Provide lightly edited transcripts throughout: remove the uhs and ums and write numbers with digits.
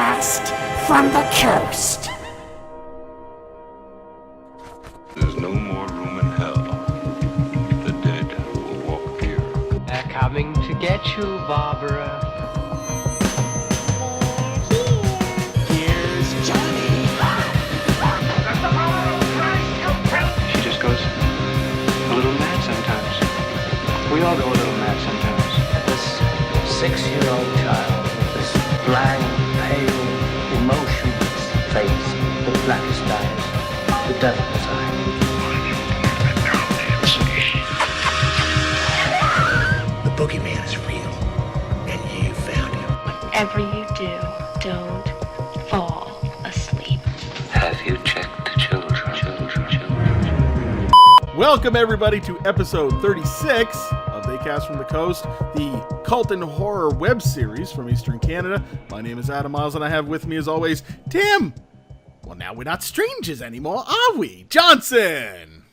cast from the coast. There's no more room in hell. The dead will walk here. They're coming to get you, Barbara. Here's Johnny. She just goes a little mad sometimes. We all go a little mad sometimes. This 6-year-old child with this blank, pale, emotionless face, the blackest eyes, the devil's eyes. The boogeyman is real, and you found him. Whatever you do, don't fall asleep. Have you checked the children? Welcome everybody to episode 36 of They Cast from the Coast, the cult and horror web series from Eastern Canada. My name is Adam Miles, and I have with me as always, Tim. Well, now we're not strangers anymore, are we? Johnson!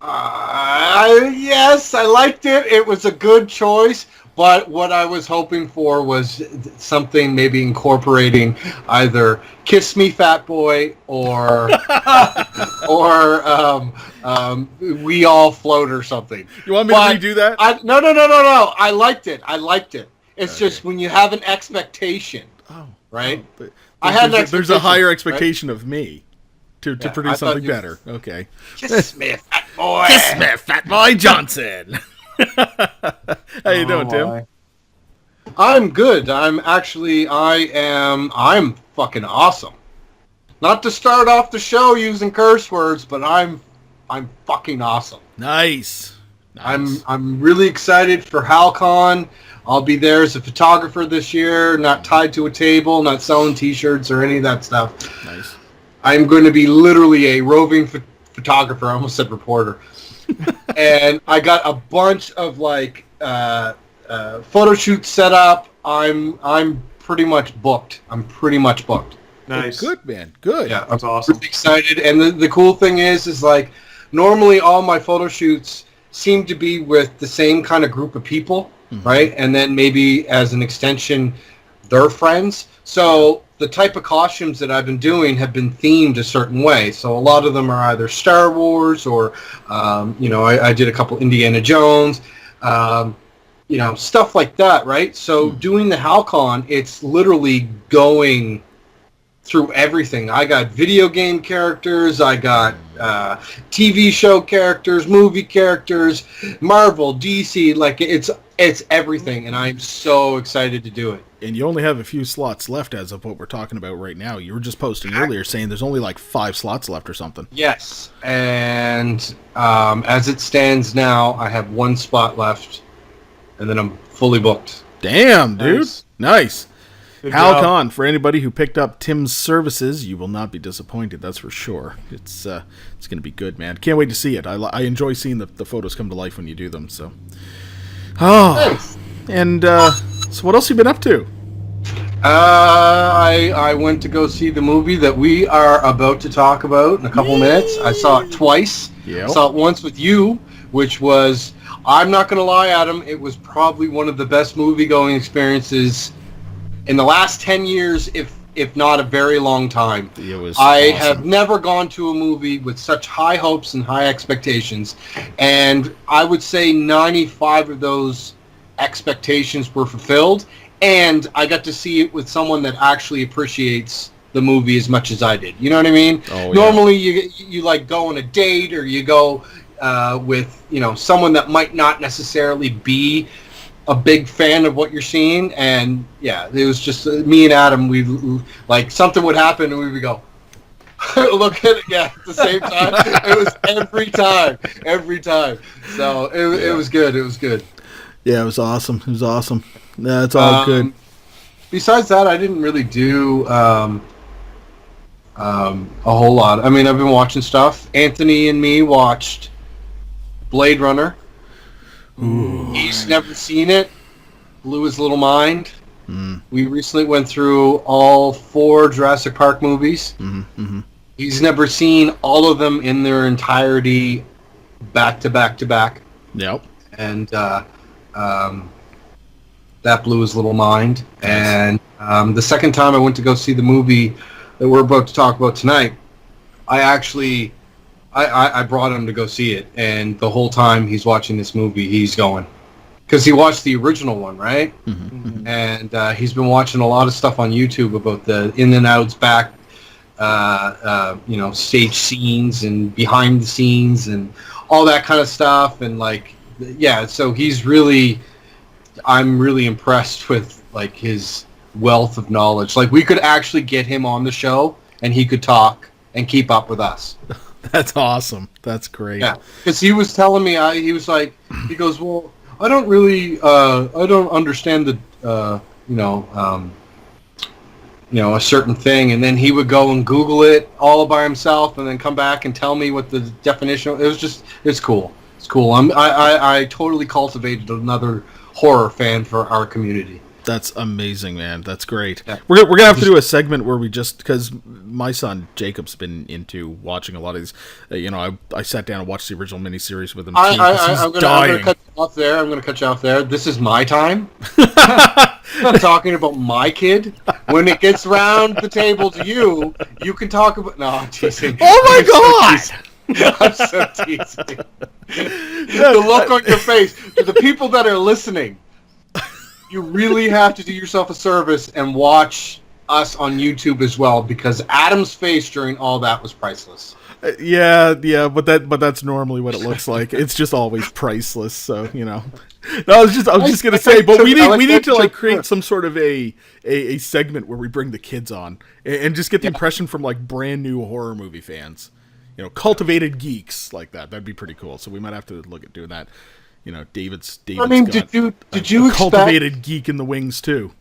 Yes, I liked it. It was a good choice, but what I was hoping for was something maybe incorporating either "Kiss Me, Fat Boy" or "We All Float" or something. You want me to redo that? No. I liked it. It's okay. Just when you have an expectation, right? Oh, I had an expectation. There's a higher expectation of me to produce something better. Okay. Kiss me, Fat Boy. Kiss me, Fat Boy Johnson. How you doing, Tim? I'm good. I'm fucking awesome. Not to start off the show using curse words, but I'm fucking awesome. Nice. I'm really excited for HalCon. I'll be there as a photographer this year, not tied to a table, not selling t-shirts or any of that stuff. Nice. I'm going to be literally a roving photographer. I almost said reporter. And I got a bunch of photo shoots set up. I'm pretty much booked. Nice. Good, man. Good. Yeah, that's awesome. Really excited. And the cool thing is normally all my photo shoots seem to be with the same kind of group of people, right? And then maybe as an extension, their friends. So the type of costumes that I've been doing have been themed a certain way. So a lot of them are either Star Wars or, I did a couple Indiana Jones, stuff like that, right? So doing the HalCon, it's literally going through everything. I got video game characters, I got TV show characters, movie characters, Marvel, DC, it's everything, and I'm so excited to do it. And you only have a few slots left as of what we're talking about right now. You were just posting earlier saying there's only 5 slots left or something. Yes, and as it stands now, I have 1 spot left, and then I'm fully booked. Damn, dude. Nice. Good HalCon, for anybody who picked up Tim's services, you will not be disappointed, that's for sure. It's going to be good, man. Can't wait to see it. I enjoy seeing the photos come to life when you do them, so. Oh, Thanks. And so what else have you been up to? I went to go see the movie that we are about to talk about in a couple minutes. I saw it twice. Yep. I saw it once with you, which was, I'm not going to lie, Adam, it was probably one of the best movie-going experiences in the last 10 years, if not a very long time. It was I awesome. have never gone to a movie with such high hopes and high expectations, and I would say 95 of those expectations were fulfilled, and I got to see it with someone that actually appreciates the movie as much as I did. You know what I mean? Oh, yeah. Normally you go on a date, or you go with someone that might not necessarily be a big fan of what you're seeing, and yeah, it was just me and Adam. We something would happen, and we would go look at it at the same time. It was every time. So it was good. It was good. Yeah, it was awesome. That's all good. Besides that, I didn't really do a whole lot. I mean, I've been watching stuff. Anthony and me watched Blade Runner. Ooh. He's never seen it. Blew his little mind. We recently went through all 4 Jurassic Park movies. He's never seen all of them in their entirety, back to back to back. Yep. And that blew his little mind. And the second time I went to go see the movie that we're about to talk about tonight, I brought him to go see it, and the whole time he's watching this movie, he's going, because he watched the original one, right? Mm-hmm. And he's been watching a lot of stuff on YouTube about the in and outs, back, stage scenes and behind the scenes and all that kind of stuff, and so I'm really impressed with like his wealth of knowledge. Like, we could actually get him on the show, and he could talk and keep up with us. That's awesome. That's great. Yeah, because he was telling me, he goes, well, I don't really, I don't understand the, a certain thing, and then he would go and Google it all by himself, and then come back and tell me what the definition. It's cool. It's cool. I totally cultivated another horror fan for our community. That's amazing, man. That's great. Yeah. We're gonna have to do a segment where we because my son Jacob's been into watching a lot of these. I sat down and watched the original miniseries with him. I'm gonna cut you off there. I'm gonna cut you off there. This is my time. I'm talking about my kid. When it gets around the table to you, you can talk about. No, I'm teasing. Oh my God! I'm so teasing. The look on your face to the people that are listening. You really have to do yourself a service and watch us on YouTube as well, because Adam's face during all that was priceless. Yeah, but that's normally what it looks like. It's just always priceless. So No, I was just gonna say, but we need to create some sort of a segment where we bring the kids on and just get the impression from like brand new horror movie fans, cultivated geeks like that. That'd be pretty cool. So we might have to look at doing that. David's I mean, did you expect cultivated geek in the wings too?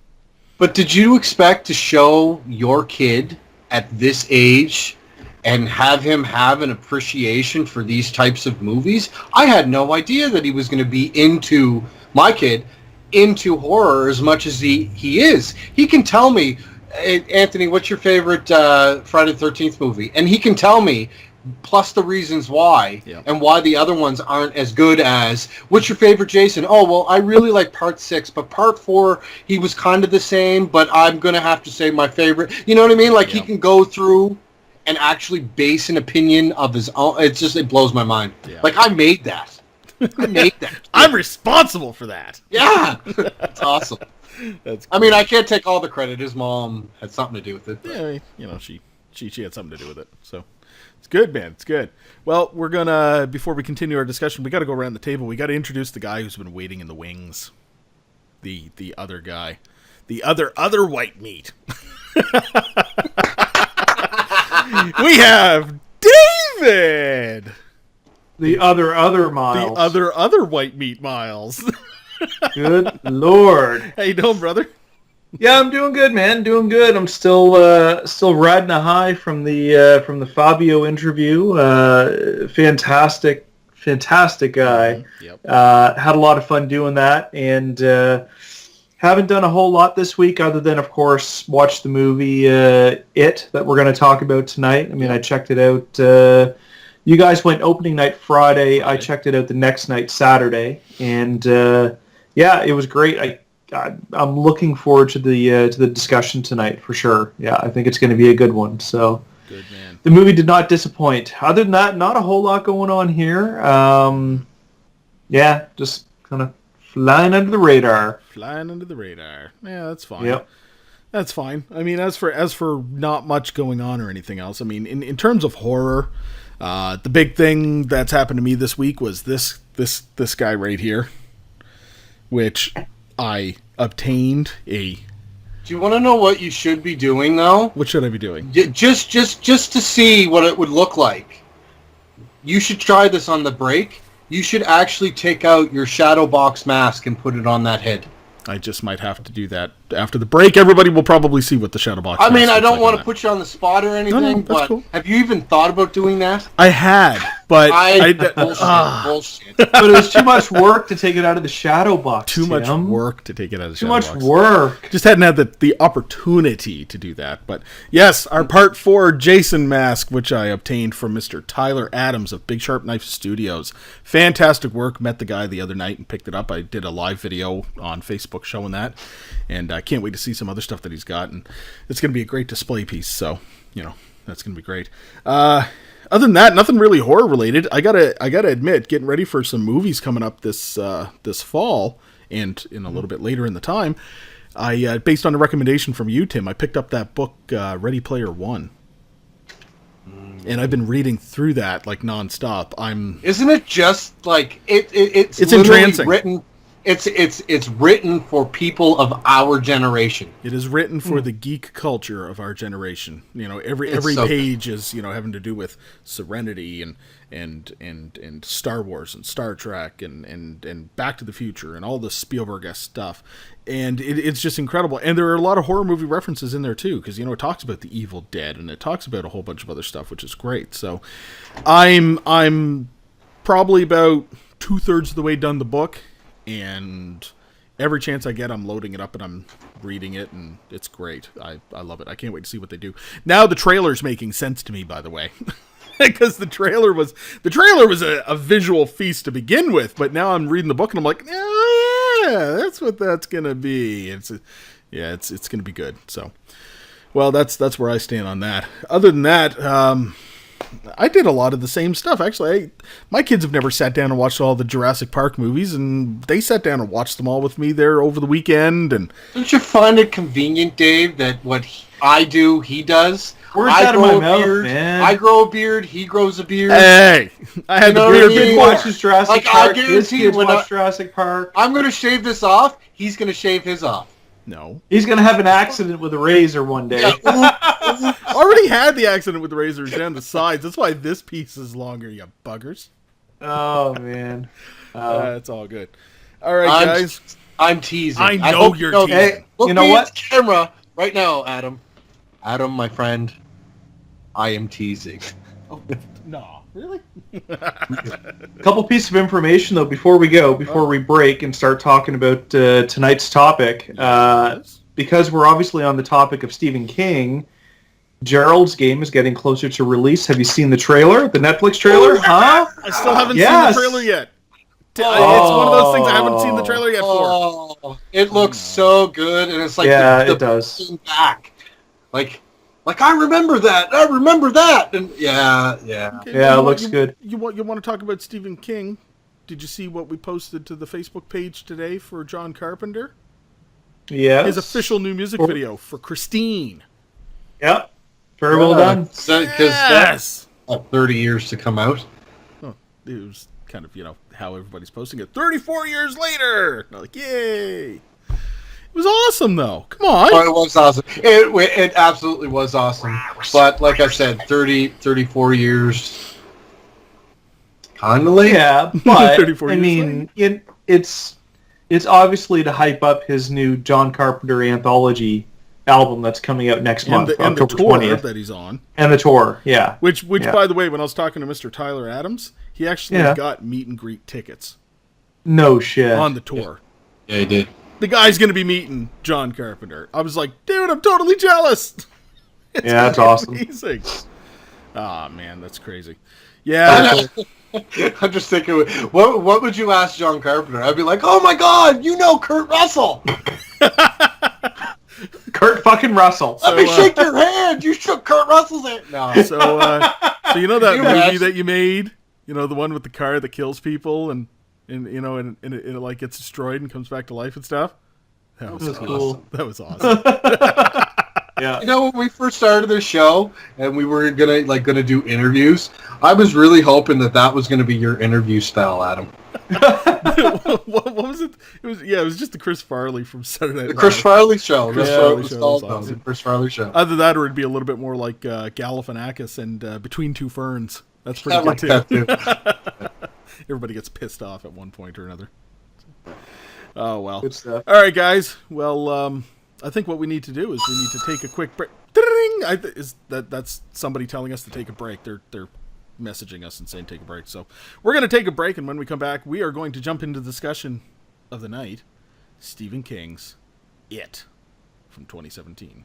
But did you expect to show your kid at this age and have him have an appreciation for these types of movies? I had no idea that he was going to be into horror as much as he is. He can tell me, Anthony, what's your favorite Friday the 13th movie? And he can tell me, plus the reasons why, and why the other ones aren't as good as, what's your favorite Jason? Oh, well, I really like part 6, but part 4, he was kind of the same, but I'm going to have to say my favorite. You know what I mean? Like, he can go through and actually base an opinion of his own. It blows my mind. Yeah. Like, I made that. I'm responsible for that. Yeah. That's awesome. That's cool. I mean, I can't take all the credit. His mom had something to do with it. But. Yeah, she had something to do with it, so... It's good, man. It's good. Well, we're gonna, before we continue our discussion, we got to go around the table. We got to introduce the guy who's been waiting in the wings. The other guy, the other white meat. We have David. The other Miles. The other white meat Miles. Good Lord. How you doing, brother? Yeah, I'm doing good, man. Doing good. I'm still riding a high from the Fabio interview. Fantastic guy. Yep. Had a lot of fun doing that, and haven't done a whole lot this week other than, of course, watch the movie It that we're going to talk about tonight. I mean, I checked it out. You guys went opening night Friday. Right. I checked it out the next night, Saturday, and it was great. I'm looking forward to the discussion tonight for sure. Yeah, I think it's going to be a good one. So, good man. The movie did not disappoint. Other than that, not a whole lot going on here. Just kind of flying under the radar. Yeah, that's fine. Yep. That's fine. I mean, as for not much going on or anything else, I mean, in terms of horror, the big thing that's happened to me this week was this guy right here, which I obtained a... Do you want to know what you should be doing, though? What should I be doing? Just to see what it would look like. You should try this on the break. You should actually take out your shadow box mask and put it on that head. I just might have to do that after the break, everybody will probably see what the Shadowbox. I mean, I don't want to to put you on the spot or anything, No, that's but cool. have you even thought about doing that? I had, but Bullshit. But it was too much work to take it out of the shadow box. too much Tim. work to take it out of the Too much Shadowbox. work. Just hadn't had the opportunity to do that. But yes, our Part 4 Jason mask, which I obtained from Mr. Tyler Adams of Big Sharp Knife Studios. Fantastic work. Met the guy the other night and picked it up. I did a live video on Facebook showing that. And I can't wait to see some other stuff that he's got. And it's going to be a great display piece. So, that's going to be great. Other than that, nothing really horror related. I gotta admit, getting ready for some movies coming up this fall and in a little bit later in the time. I based on a recommendation from you, Tim, I picked up that book Ready Player One, and I've been reading through that like nonstop. Isn't it just like it's entrancing. written? It's written for people of our generation. It is written for the geek culture of our generation. Every so page is having to do with Serenity and Star Wars and Star Trek and Back to the Future and all the Spielberg-esque stuff. And it's just incredible. And there are a lot of horror movie references in there too, because it talks about the Evil Dead and it talks about a whole bunch of other stuff, which is great. So I'm probably about 2/3 of the way done the book. And every chance I get, I'm loading it up and I'm reading it, and it's great. I love it. I can't wait to see what they do. Now the trailer's making sense to me, by the way, because the trailer was a visual feast to begin with, but now I'm reading the book and I'm like, oh yeah, that's what that's gonna be. It's gonna be good. So, well, that's where I stand on that. Other than that, I did a lot of the same stuff. Actually, my kids have never sat down and watched all the Jurassic Park movies, and they sat down and watched them all with me there over the weekend. And don't you find it convenient, Dave, that what I do, he does? Words I out of grow my a mouth, beard, man. I grow a beard, he grows a beard. hey, I had You know the what I beard mean? Kid before. watches Jurassic Like, I Park. His guarantee kids when watch Jurassic Park. I'm going to shave this off, he's going to shave his off. No, He's gonna have an accident with a razor one day. already had the accident with the razors down the sides. That's why this piece is longer. You buggers. Oh man. It's all good. All right, guys. I'm teasing. I know hope you're that. teasing. Hey, Look you know me what? at the camera right now, Adam. Adam, my friend, I am teasing. No, really? Couple pieces of information though before we break and start talking about tonight's topic. Because we're obviously on the topic of Stephen King, Gerald's Game is getting closer to release. Have you seen the trailer? The Netflix trailer? Huh? I still haven't Yes. seen the trailer yet. It's one of those things I haven't seen the trailer yet for. Oh, it looks so good, and it's like it does. back, like I remember that. I remember that, and yeah. Okay, Yeah, it looks good. You want to talk about Stephen King? Did you see what we posted to the Facebook page today for John Carpenter? Yeah. His official new music video for Christine. Yep. Very well done. Because Yes. that's 30 years to come out. Oh, it was kind of how everybody's posting it. 34 years later. Like, yay! It was awesome, though. Come on. Oh, it was awesome. It absolutely was awesome. But like I said, 34 years. Kind of late. Yeah, but 34 I years mean, it's obviously to hype up his new John Carpenter anthology album that's coming out next month, and the October tour 20th. that he's on. And the tour, yeah. Which, Yeah. by the way, when I was talking to Mr. Tyler Adams, he actually got meet and greet tickets No shit. on the tour. Yeah, he did. The guy's going to be meeting John Carpenter. I was like, dude, I'm totally jealous. Yeah, that's awesome. Amazing. Ah, man, that's crazy. Yeah. I'm just thinking, what would you ask John Carpenter? I'd be like, oh my God, you know Kurt Russell. Kurt fucking Russell. Let me shake your hand. You shook Kurt Russell's hand. No. So you know that You movie imagine- that you made? The one with the car that kills people and it like gets destroyed and comes back to life and stuff? That was That was cool. That was awesome. Yeah. You know, when we first started this show and we were gonna do interviews, I was really hoping that was gonna be your interview style, Adam. what was it? It was just the Chris Farley from Saturday Night The Live. Chris Farley show. Chris That's Farley what it was show called, was though, awesome. the Chris Farley show. Either that or it'd be a little bit more like Galifianakis and Between Two Ferns. That's pretty I like good that too. too. Everybody gets pissed off at one point or another. Oh well. Good stuff. All right, guys. Well, I think what we need to do is we need to take a quick break. Ding! That's somebody telling us to take a break. They're messaging us and saying take a break. So we're going to take a break, and when we come back, we are going to jump into the discussion of the night, Stephen King's It from 2017.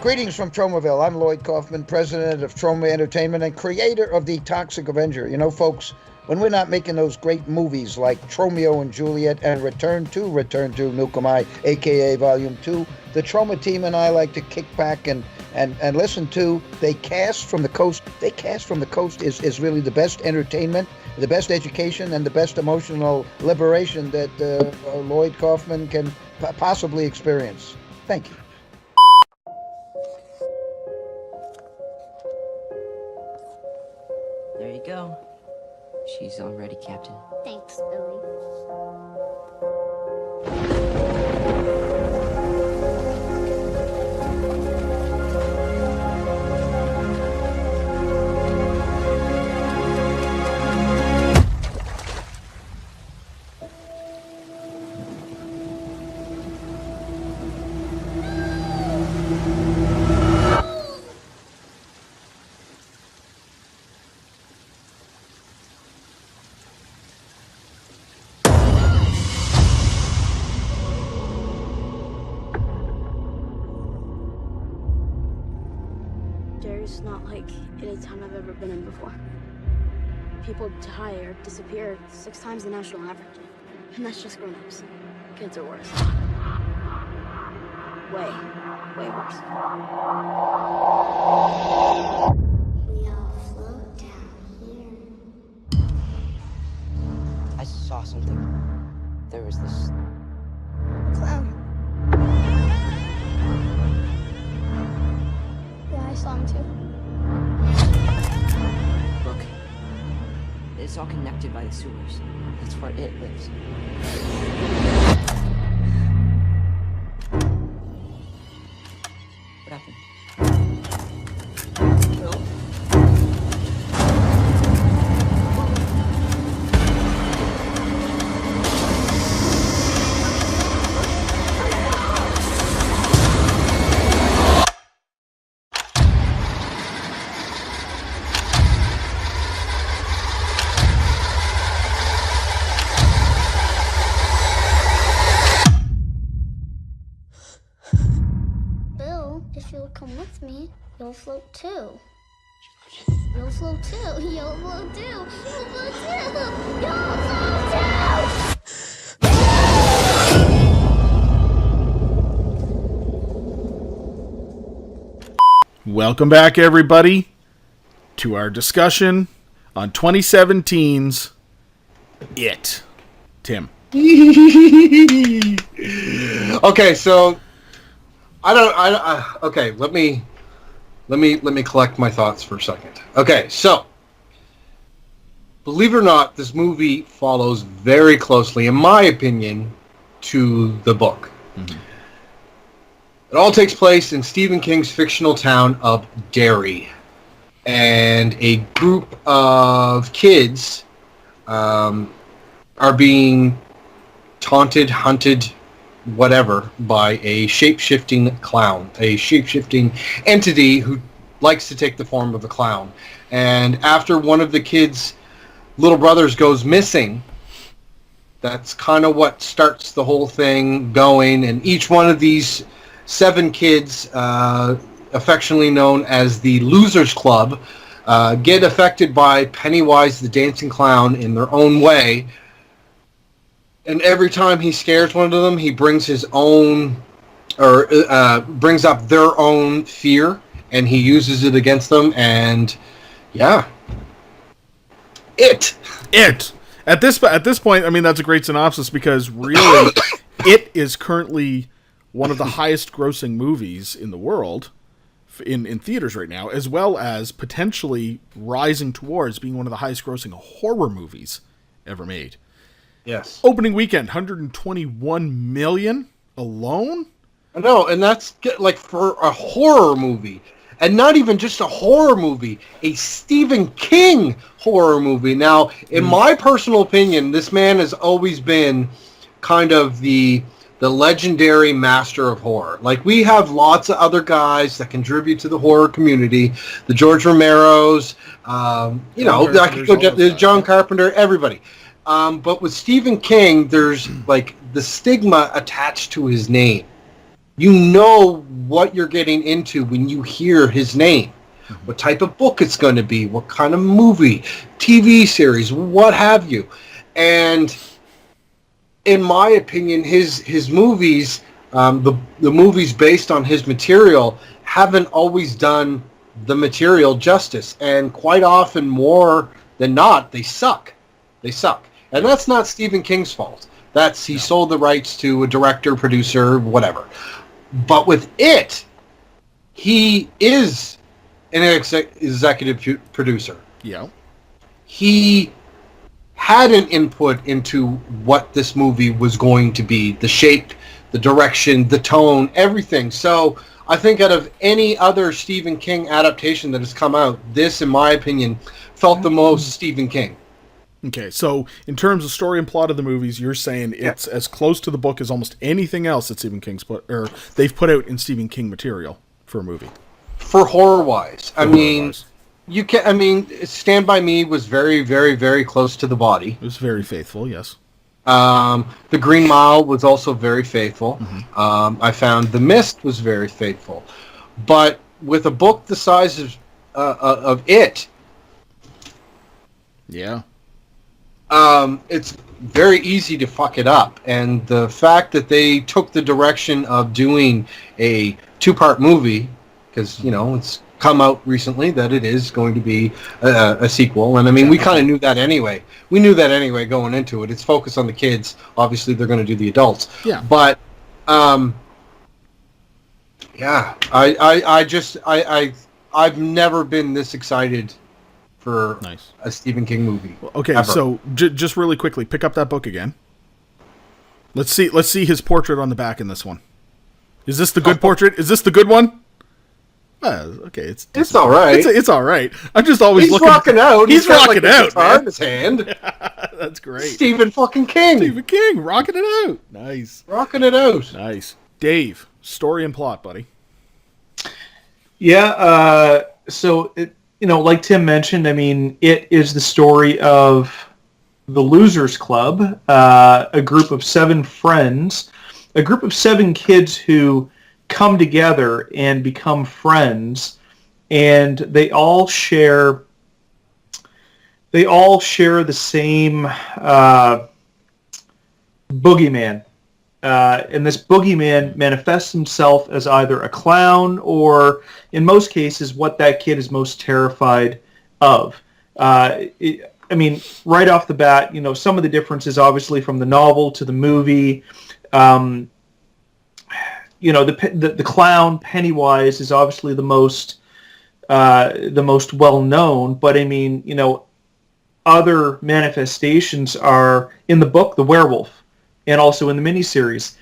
Greetings from Tromaville. I'm Lloyd Kaufman, president of Troma Entertainment and creator of The Toxic Avenger. You know, folks, when we're not making those great movies like Tromeo and Juliet and Return to Nukem I, a.k.a. Volume 2, the Troma team and I like to kick back and listen to They Cast from the Coast. They Cast from the Coast is really the best entertainment, the best education, and the best emotional liberation that Lloyd Kaufman can possibly experience. Thank you. There you go. She's all ready, Captain. Thanks, Billy. It's not like any town I've ever been in before. People die or disappear 6 times the national average. And that's just grown-ups. Kids are worse. Way, way worse. We all float down here. I saw something. There was this Clown. Yeah, I saw him too. Look. It's all connected by the sewers. That's where it lives. What happened? Bill, if you'll come with me, you'll float too. You'll float too. You'll float too. You'll float too. You'll float too. Welcome back, everybody, to our discussion on 2017's It. Tim. Okay, so okay, let me collect my thoughts for a second. Okay, so believe it or not, this movie follows very closely, in my opinion, to the book. Mm-hmm. It all takes place in Stephen King's fictional town of Derry, and a group of kids are being taunted, hunted, whatever, by a shape-shifting clown, a shape-shifting entity who likes to take the form of a clown. And after one of the kids' little brothers goes missing, that's kind of what starts the whole thing going. And each one of these 7 kids, affectionately known as the Losers Club, get affected by Pennywise the Dancing Clown in their own way. And every time he scares one of them, he brings his own, or brings up their own fear, and he uses it against them. And yeah, It. At this point, I mean, that's a great synopsis, because really, It is currently one of the highest grossing movies in the world in theaters right now, as well as potentially rising towards being one of the highest grossing horror movies ever made. Yes. Opening weekend, 121 million alone? I know, and that's like for a horror movie. And not even just a horror movie, a Stephen King horror movie. Now, in my personal opinion, this man has always been kind of the legendary master of horror. Like, we have lots of other guys that contribute to the horror community, the George Romeros, I could go to John Carpenter, everybody. But with Stephen King, there's like the stigma attached to his name. You know what you're getting into when you hear his name. What type of book it's going to be, what kind of movie, TV series, what have you. And in my opinion, his movies, the movies based on his material, haven't always done the material justice. And quite often, more than not, they suck. They suck. And that's not Stephen King's fault. He sold the rights to a director, producer, whatever. But with it, he is an executive producer. Yeah. He had an input into what this movie was going to be, the shape, the direction, the tone, everything. So I think out of any other Stephen King adaptation that has come out, this, in my opinion, felt the most Stephen King. Okay, so in terms of story and plot of the movies, you're saying it's as close to the book as almost anything else that they've put out in Stephen King material for a movie. For horror-wise, Stand By Me was very, very, very close to the body. It was very faithful, yes. The Green Mile was also very faithful. Mm-hmm. I found The Mist was very faithful, but with a book the size of it, yeah. It's very easy to fuck it up. And the fact that they took the direction of doing a 2-part movie, because, it's come out recently that it is going to be a sequel. And, we kind of knew that anyway. We knew that anyway going into it. It's focused on the kids. Obviously, they're going to do the adults. Yeah. But, I've never been this excited for a Stephen King movie. Okay, ever. So just really quickly, pick up that book again. Let's see his portrait on the back in this one. Is this the good portrait? Is this the good one? Okay, it's all right. It's all right. I'm just always looking. He's rocking out. He's rocking out. Man. In his hand. That's great. Stephen fucking King. Stephen King rocking it out. Nice. Rocking it out. Nice. Dave, story and plot, buddy. Yeah. So it. Like Tim mentioned, it is the story of the Losers Club, a group of 7 friends, a group of 7 kids who come together and become friends, and they all share the same boogeyman. And this boogeyman manifests himself as either a clown or, in most cases, what that kid is most terrified of. Right off the bat, some of the differences, obviously, from the novel to the movie. The clown Pennywise is obviously the most well known, but other manifestations are in the book, the werewolf, and also in the miniseries.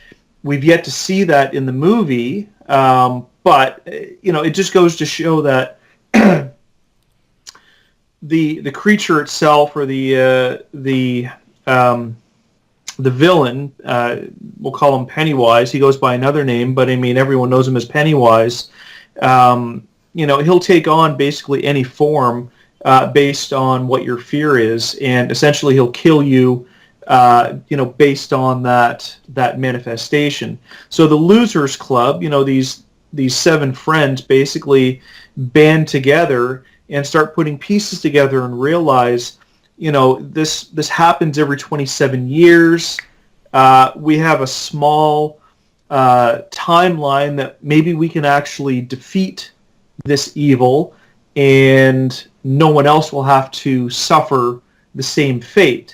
We've yet to see that in the movie, but it just goes to show that the creature itself, or the villain, we'll call him Pennywise. He goes by another name, but everyone knows him as Pennywise. He'll take on basically any form based on what your fear is, and essentially he'll kill you. Based on that manifestation. So the Losers Club, these 7 friends basically band together and start putting pieces together and realize, this happens every 27 years. We have a small timeline that maybe we can actually defeat this evil, and no one else will have to suffer the same fate.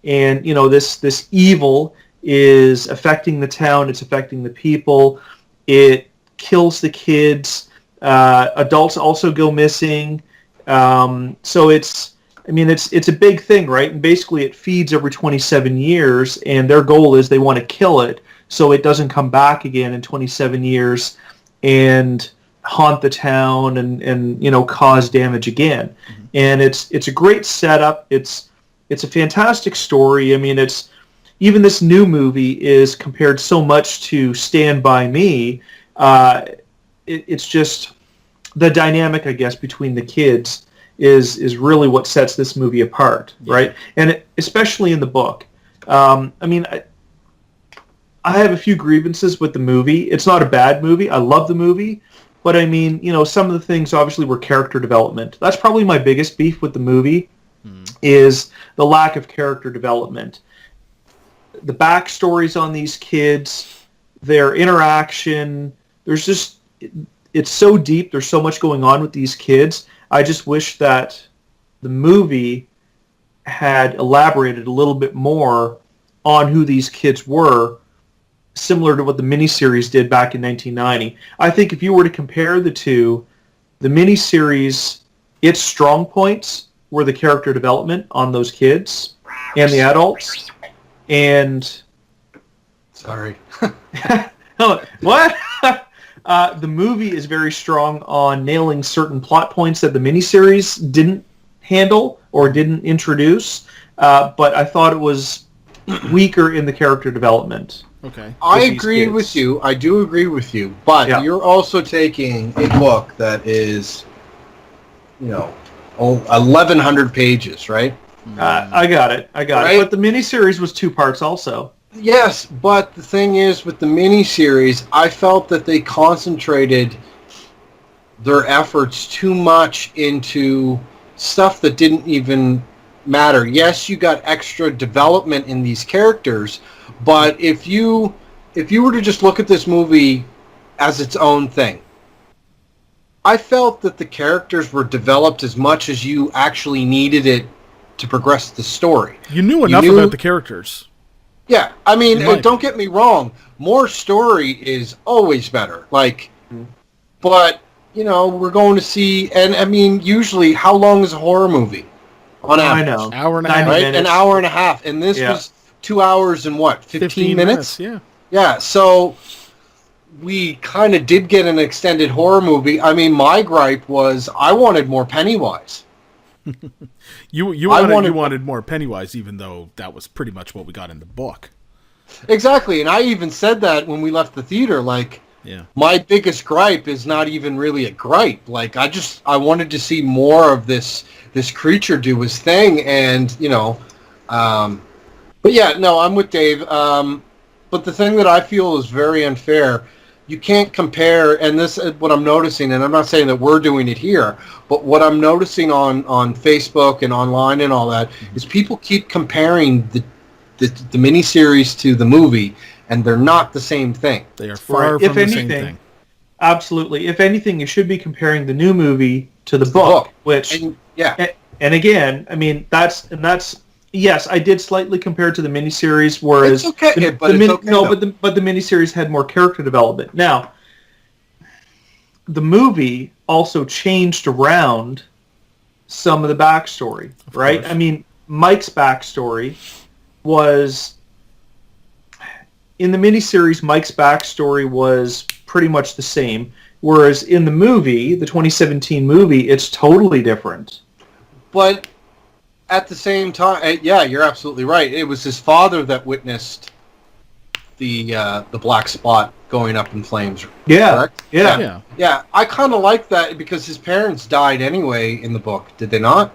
And, this evil is affecting the town. It's affecting the people. It kills the kids. Adults also go missing. So it's a big thing, right? And basically it feeds every 27 years, and their goal is they want to kill it so it doesn't come back again in 27 years and haunt the town and cause damage again. Mm-hmm. And it's a great setup. It's a fantastic story. I mean, even this new movie is compared so much to Stand By Me. It's just the dynamic, I guess, between the kids is really what sets this movie apart, right? And especially in the book. I mean, I have a few grievances with the movie. It's not a bad movie. I love the movie. But I mean, some of the things obviously were character development. That's probably my biggest beef with the movie, is the lack of character development. The backstories on these kids, their interaction, it's so deep. There's so much going on with these kids. I just wish that the movie had elaborated a little bit more on who these kids were, similar to what the miniseries did back in 1990. I think if you were to compare the two, the miniseries, its strong points were the character development on those kids and the adults. And... Sorry. What? The movie is very strong on nailing certain plot points that the miniseries didn't handle or didn't introduce, but I thought it was weaker in the character development. Okay. I agree with you. I do agree with you. But you're also taking a book that is, 1,100 pages, right? I got it. Right? But the miniseries was 2 parts also. Yes, but the thing is, with the miniseries, I felt that they concentrated their efforts too much into stuff that didn't even matter. Yes, you got extra development in these characters, but if you were to just look at this movie as its own thing, I felt that the characters were developed as much as you actually needed it to progress the story. You knew enough about the characters. Yeah, I mean, don't get me wrong. More story is always better. But, we're going to see, and I mean, usually, how long is a horror movie? On average? I know. Hour and a half. Right? Minutes. An hour and a half. And this was 2 hours and 15 minutes? Yeah. Yeah, so we kind of did get an extended horror movie. I mean, my gripe was I wanted more Pennywise. You wanted more Pennywise, even though that was pretty much what we got in the book. Exactly, and I even said that when we left the theater. My biggest gripe is not even really a gripe. I wanted to see more of this creature do his thing, and but yeah, no, I'm with Dave. But the thing that I feel is very unfair. You can't compare, and this is what I'm noticing, and I'm not saying that we're doing it here, but what I'm noticing on Facebook and online and all that is people keep comparing the miniseries to the movie, and they're not the same thing. They are far from the same thing. Absolutely. If anything, you should be comparing the new movie to the book, which, and again, I mean, that's yes, I did slightly compare it to the miniseries, whereas but the miniseries had more character development. Now, the movie also changed around some of the backstory, right? Course. I mean, Mike's backstory was in the miniseries. Mike's backstory was pretty much the same, whereas in the movie, the 2017 movie, it's totally different. But at the same time, yeah, you're absolutely right. It was his father that witnessed the black spot going up in flames. Yeah, correct? Yeah. I kind of like that because his parents died anyway in the book. Did they not?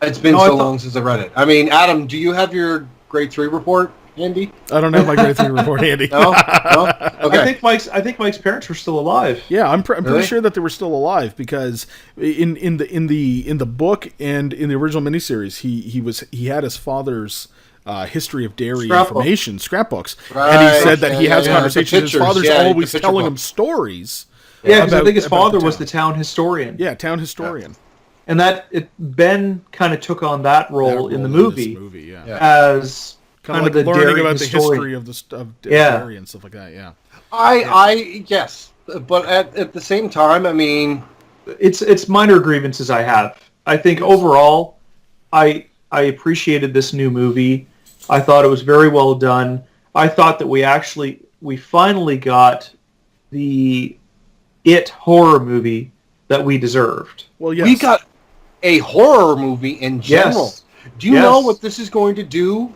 It's been long since I read it. I mean, Adam, do you have your grade 3 report handy? I don't have my grade 3 report handy. No? Okay. I think Mike's parents were still alive. Yeah, I'm pretty sure that they were still alive because in the book and in the original miniseries, he had his father's history of dairy information scrapbooks, and he said that he has conversations. His father's always telling him stories. Yeah, because I think his father was the town historian. Yeah, town historian. And Ben kind of took on that role in the movie, as kind of the learning about historian. the history of dairy and stuff like that. Yeah, yes, but at the same time, I mean, it's minor grievances I have. I think overall, I appreciated this new movie. I thought it was very well done. I thought that we finally got the It horror movie that we deserved. Well, yes. We got a horror movie in general. Yes. Do you know what this is going to do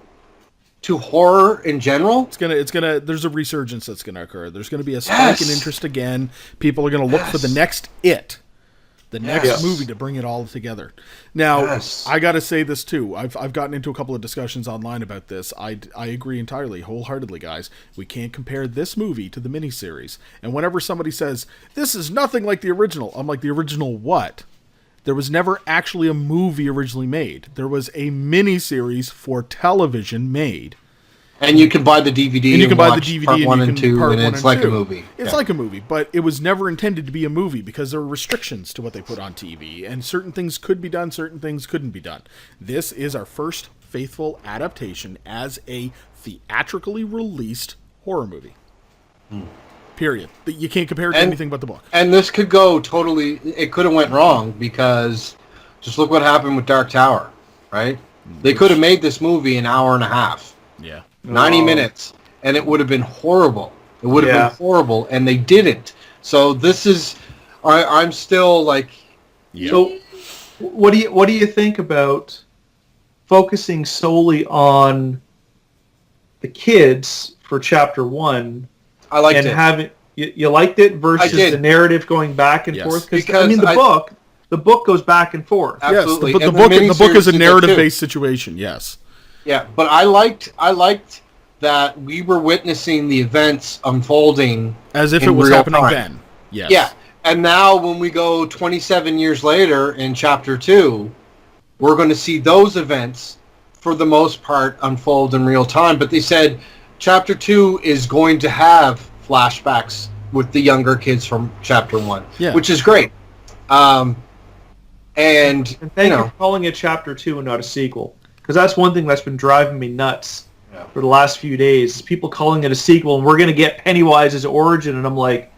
to horror in general? It's gonna. There's a resurgence that's gonna occur. There's gonna be a spike in interest again. People are gonna look for the next the next movie to bring it all together. Now, I got to say this too. I've gotten into a couple of discussions online about this. I agree entirely, wholeheartedly, guys. We can't compare this movie to the miniseries. And whenever somebody says this is nothing like the original, I'm like, the original what? There was never actually a movie originally made. There was a miniseries for television made. And you can buy the DVD and you can buy the watch DVD part and 1 and 2, and it's like a two. movie. It's like a movie, but it was never intended to be a movie because there were restrictions to what they put on TV, and certain things could be done, certain things couldn't be done. This is our first faithful adaptation as a theatrically released horror movie. Period. You can't compare it to anything but the book. And this could go totally... It could have went wrong because just look what happened with Dark Tower, right? They could have made this movie an hour and a half. Yeah. 90 minutes, and it would have been horrible. It would have been horrible, and they didn't. So this is... I'm still like... So what do you think about focusing solely on the kids for chapter 1? I liked and it. Having you liked it versus the narrative going back and forth? Because I mean, the book goes back and forth. Absolutely. Yes, the book is a narrative-based situation. Yes. Yeah, but I liked that we were witnessing the events unfolding as if it was happening then. Yes. Yeah, and now when we go 27 years later in chapter 2, we're going to see those events for the most part unfold in real time. But they said chapter 2 is going to have flashbacks with the younger kids from chapter 1, which is great. And thank you for calling it chapter 2 and not a sequel. Because that's one thing that's been driving me nuts for the last few days, is people calling it a sequel, and we're going to get Pennywise's origin, and I'm like,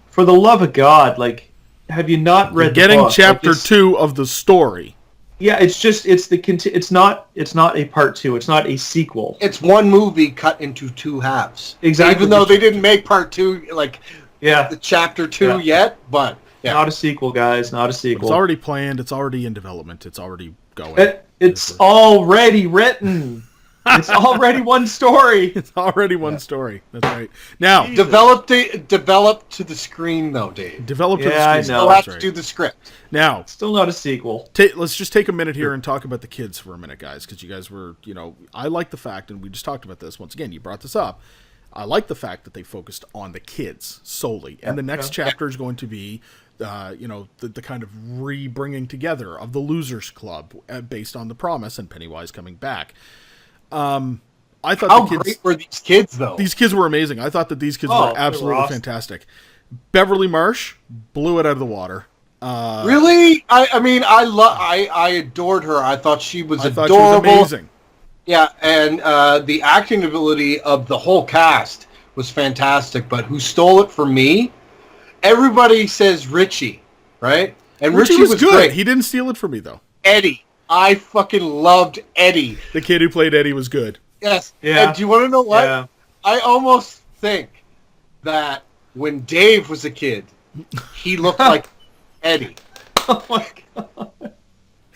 for the love of God, like, have you not read the book? Getting chapter 2 of the story. Yeah, it's not a part 2. It's not a sequel. It's one movie cut into 2 halves. Exactly. Even though they didn't make part 2, like, the chapter 2 yet, but... Yeah. Not a sequel, guys. Not a sequel. It's already planned. It's already in development. It's already going. It's already written. It's already one story. It's already one story. That's right. Now, develop to the screen, though, Dave. Develop to the screen. I know. Still have to do the script. Now, still not a sequel. Let's just take a minute here and talk about the kids for a minute, guys, because you guys were, I like the fact, and we just talked about this once again. You brought this up. I like the fact that they focused on the kids solely, and the next chapter is going to be. The kind of re-bringing together of the Losers Club based on the promise and Pennywise coming back. I thought How great were these kids, though? These kids were amazing. I thought that these kids were absolutely fantastic. Beverly Marsh blew it out of the water. Really? I adored her. I thought she was adorable. She was amazing. Yeah, and the acting ability of the whole cast was fantastic. But who stole it from me? Everybody says Richie, right? And Richie was good. Great. He didn't steal it from me, though. Eddie. I fucking loved Eddie. The kid who played Eddie was good. Yes. Yeah. And do you want to know what? Yeah. I almost think that when Dave was a kid, he looked like Eddie. Oh, my God.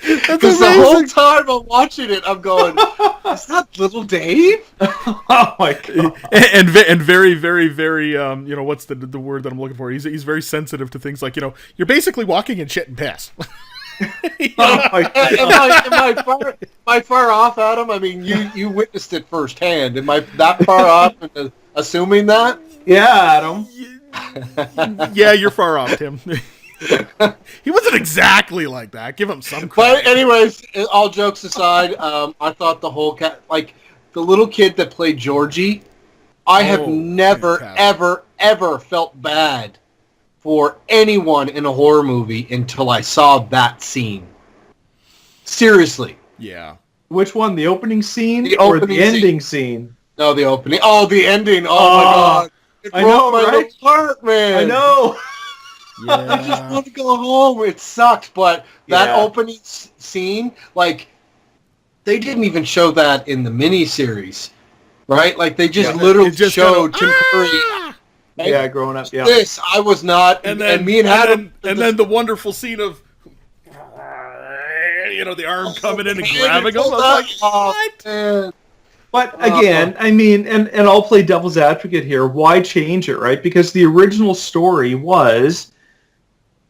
Because the whole time I'm watching it, I'm going, is that little Dave? Oh my God! And very, very, very, what's the word that I'm looking for? He's very sensitive to things like, you're basically walking and shit and piss. Oh my God. Am I far off, Adam? I mean, you witnessed it firsthand. Am I that far off into assuming that? Yeah, Adam. Yeah, you're far off, Tim. He wasn't exactly like that. Give him some But credit. anyways, all jokes aside, I thought the whole the little kid that played Georgie, I have never, ever felt bad for anyone in a horror movie until I saw that scene. Seriously. Yeah. Which one? The opening scene or the ending scene? No, the opening. Oh, the ending. Oh my God. It broke my little heart, man. I know. Yeah. I just want to go home. It sucked, but that opening scene, like, they didn't even show that in the miniseries, right? Like, they just literally showed Tim Curry Yeah, growing up. Yeah. This I was not, and me and Adam, and then the wonderful scene of, the arm coming in and grabbing him. I was like, what? Man. But again, I mean, and I'll play devil's advocate here. Why change it, right? Because the original story was,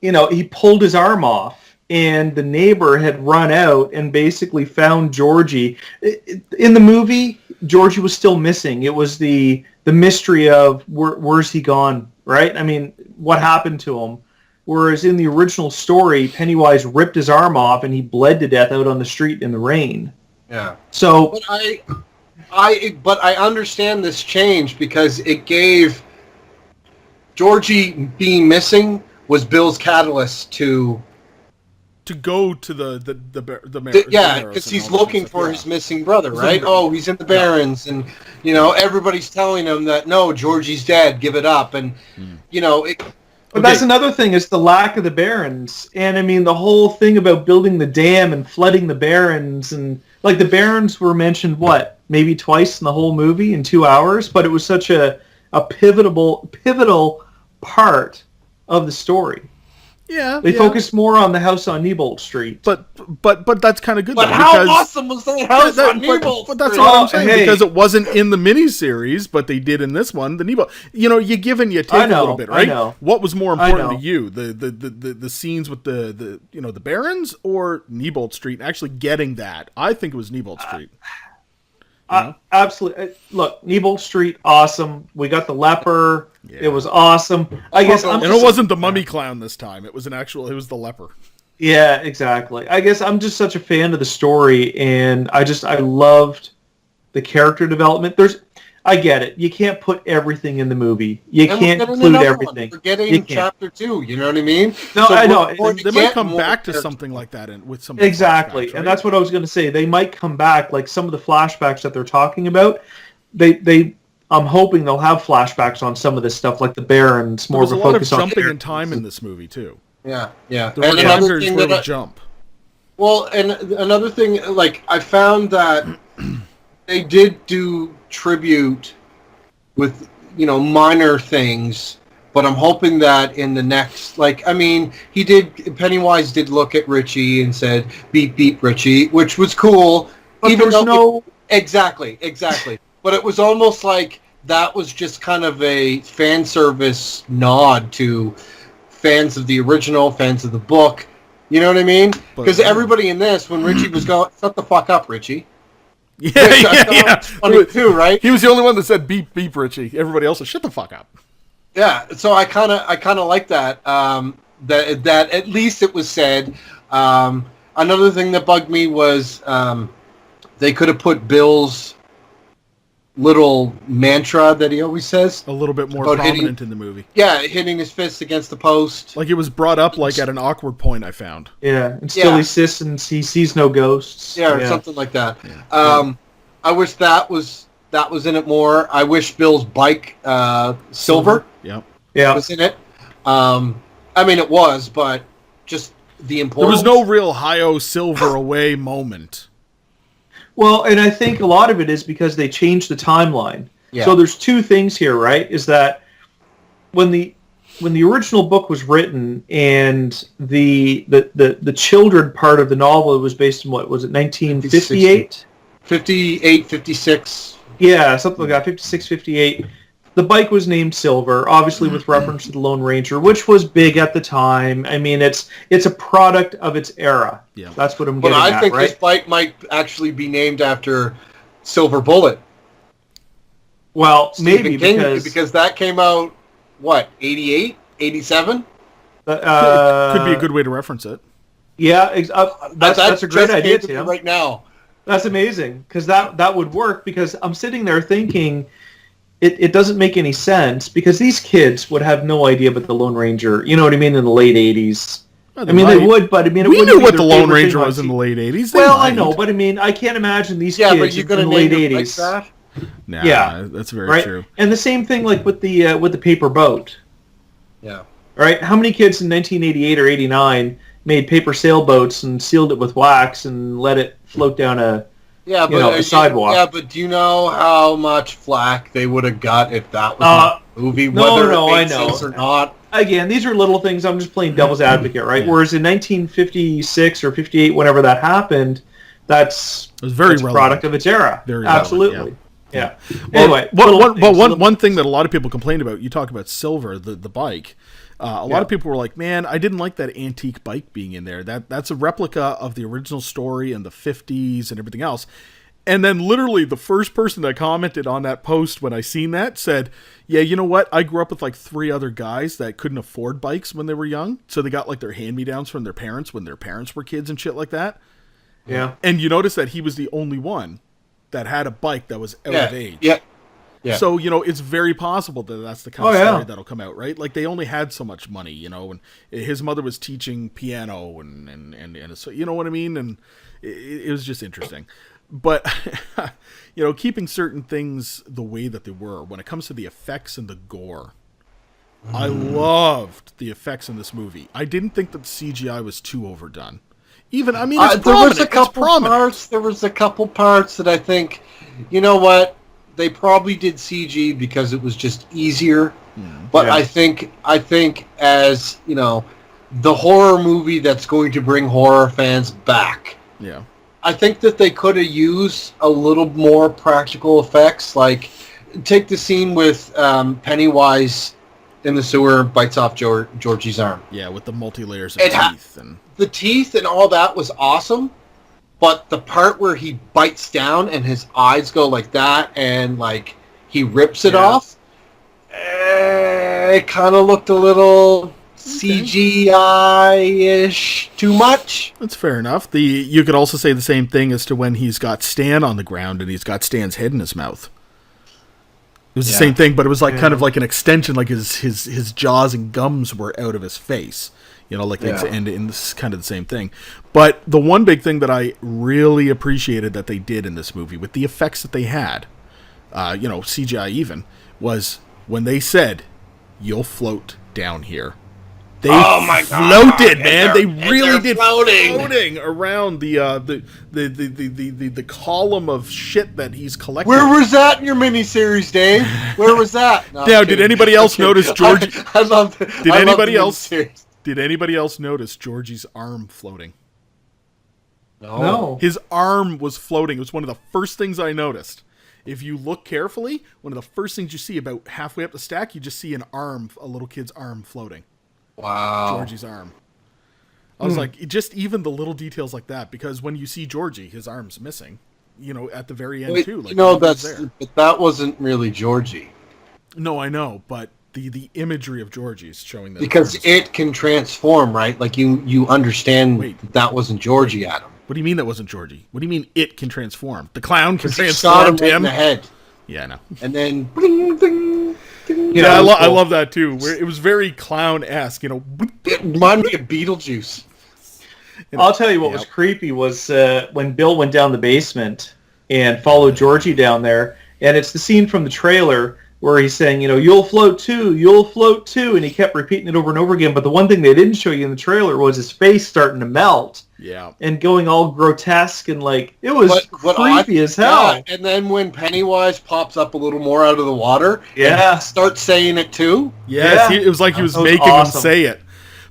he pulled his arm off, and the neighbor had run out and basically found Georgie. In the movie, Georgie was still missing. It was the mystery of where's he gone, right? I mean, what happened to him? Whereas in the original story, Pennywise ripped his arm off and he bled to death out on the street in the rain. Yeah. So, but I understand this change because it gave Georgie being missing was Bill's catalyst to go to the because he's looking for his missing brother, right? Oh, he's in the Barrens, and everybody's telling him that no, Georgie's dead, give it up, and But that's another thing is the lack of the Barrens, and I mean the whole thing about building the dam and flooding the Barrens, and like the Barrens were mentioned maybe twice in the whole movie in 2 hours, but it was such a pivotal part of the story. Yeah, they focused more on the house on Neibolt Street. But that's kind of good. But how awesome was that house on Neibolt Street? But that's what I'm saying, because it wasn't in the miniseries, but they did in this one. The Neibolt, you give and you take a little bit, right? I know. What was more important to you, the scenes with the Barrens or Neibolt Street? Actually getting that, I think it was Neibolt Street. Absolutely. Look, Neibolt Street, awesome. We got the leper. Yeah. It was awesome. I guess, and it wasn't the mummy clown this time. It was it was the leper. Yeah, exactly. I guess I'm just such a fan of the story, and I loved the character development. I get it. You can't put everything in the movie. You can't include everything. We're getting chapter 2. You know what I mean? No, so I know. They might come back to something like that with some exactly, right? And that's what I was going to say. They might come back, like some of the flashbacks that they're talking about. I'm hoping they'll have flashbacks on some of this stuff, like the Barrens. More of a focus on jumping in time in this movie too. Yeah. There were time periods where we jump. Well, and another thing, like I found that they did do tribute with minor things, but I'm hoping that in the next, Pennywise did look at Richie and said beep beep Richie, which was cool. But exactly but it was almost like that was just kind of a fan service nod to fans of the original, fans of the book, you know what I mean? Because everybody in this, when Richie was going, shut the fuck up, Richie. Yeah. Funny too, right? He was the only one that said beep beep Richie. Everybody else said shut the fuck up. Yeah, so I kind of like that. That at least it was said. Another thing that bugged me was they could have put Bill's little mantra that he always says a little bit more prominent in the movie. Yeah, hitting his fist against the post. Like it was brought up at an awkward point, I found. Yeah, and still he insists and he sees no ghosts. Yeah, or something like that. Yeah. I wish that was in it more. I wish Bill's bike, Silver. Yeah. Was in it. I mean, it was, but just the importance. There was no real hi-oh Silver away moment. Well, and I think a lot of it is because they changed the timeline. Yeah. So there's two things here, right? Is that when the original book was written and the children part of the novel was based in, what was it, 1958? 58, 56. Yeah, something like that, 56, 58. The bike was named Silver, obviously with reference to the Lone Ranger, which was big at the time. I mean, it's a product of its era. Yeah. That's what I'm getting at, right? But I think this bike might actually be named after Silver Bullet. Well, maybe because that came out, 88, 87? Could be a good way to reference it. Yeah, that's a great idea, Tim. Right now. That's amazing, because that would work, because I'm sitting there thinking it doesn't make any sense, because these kids would have no idea about the Lone Ranger, you know what I mean, in the late 80s. They would, but I mean, we knew what the Lone Ranger was in the late 80s. I know, but I mean, I can't imagine these kids in the late 80s. Like that? Yeah, that's very true. And the same thing, like with the paper boat. Yeah. Right? How many kids in 1988 or 89 made paper sailboats and sealed it with wax and let it float down a Yeah, but a sidewalk. Yeah, but do you know how much flack they would have got if that was not a movie? Whether it made sense or not. Again, these are little things. I'm just playing devil's advocate, right? Yeah. Whereas in 1956 or 58, whenever that happened, that's a product of its era. Very absolutely. Relevant, yeah. Well, anyway, one thing that a lot of people complained about, you talk about Silver, the bike. A lot of people were like, man, I didn't like that antique bike being in there. That's a replica of the original story in the 50s and everything else. And then literally the first person that commented on that post when I seen that said, yeah, you know what? I grew up with like 3 other guys that couldn't afford bikes when they were young. So they got like their hand-me-downs from their parents when their parents were kids and shit like that. Yeah. And you notice that he was the only one that had a bike that was out of age. Yeah. Yeah. So, it's very possible that that's the kind of story that'll come out, right? Like, they only had so much money, and his mother was teaching piano and so, you know what I mean? And it was just interesting. But, keeping certain things the way that they were, when it comes to the effects and the gore, I loved the effects in this movie. I didn't think that the CGI was too overdone. Even, it's prominent. There was a couple parts that I think, you know what? They probably did CG because it was just easier. But I think as, the horror movie that's going to bring horror fans back. Yeah. I think that they could have used a little more practical effects. Like, take the scene with Pennywise in the sewer bites off Georgie's arm. Yeah, with the multi-layers of teeth. The teeth and all that was awesome. But the part where he bites down and his eyes go like that and, like, he rips it off, it kind of looked a little CGI-ish too much. That's fair enough. You could also say the same thing as to when he's got Stan on the ground and he's got Stan's head in his mouth. It was the same thing, but it was like kind of like an extension, like his jaws and gums were out of his face. And this is kind of the same thing. But the one big thing that I really appreciated that they did in this movie, with the effects that they had, CGI even, was when they said, "You'll float down here." They floated, man. They really did floating around the column of shit that he's collecting. Where was that in your miniseries, Dave? Where was that? No, now, did anybody else notice Georgie? Did anybody else notice Georgie's arm floating? No. His arm was floating. It was one of the first things I noticed. If you look carefully, one of the first things you see about halfway up the stack, you just see a little kid's arm floating. Wow. Georgie's arm. I was like, just even the little details like that, because when you see Georgie, his arm's missing, at the very end too. Like, but that wasn't really Georgie. No, I know, but the imagery of Georgie is showing that. Because it can transform, right? Like you understand that wasn't Georgie, Adam. What do you mean that wasn't Georgie? What do you mean it can transform? The clown can transform him in the head. Yeah, I know. And then bling, bling, bling, I love that too. Where it was very clown-esque, It reminded me of Beetlejuice. I'll tell you what was creepy was when Bill went down the basement and followed Georgie down there, and it's the scene from the trailer where he's saying, "You'll float too, you'll float too," and he kept repeating it over and over again. But the one thing they didn't show you in the trailer was his face starting to melt. Yeah. And going all grotesque and it was creepy as hell. Yeah. And then when Pennywise pops up a little more out of the water, and starts saying it too. Yes, it was like he was making him say it.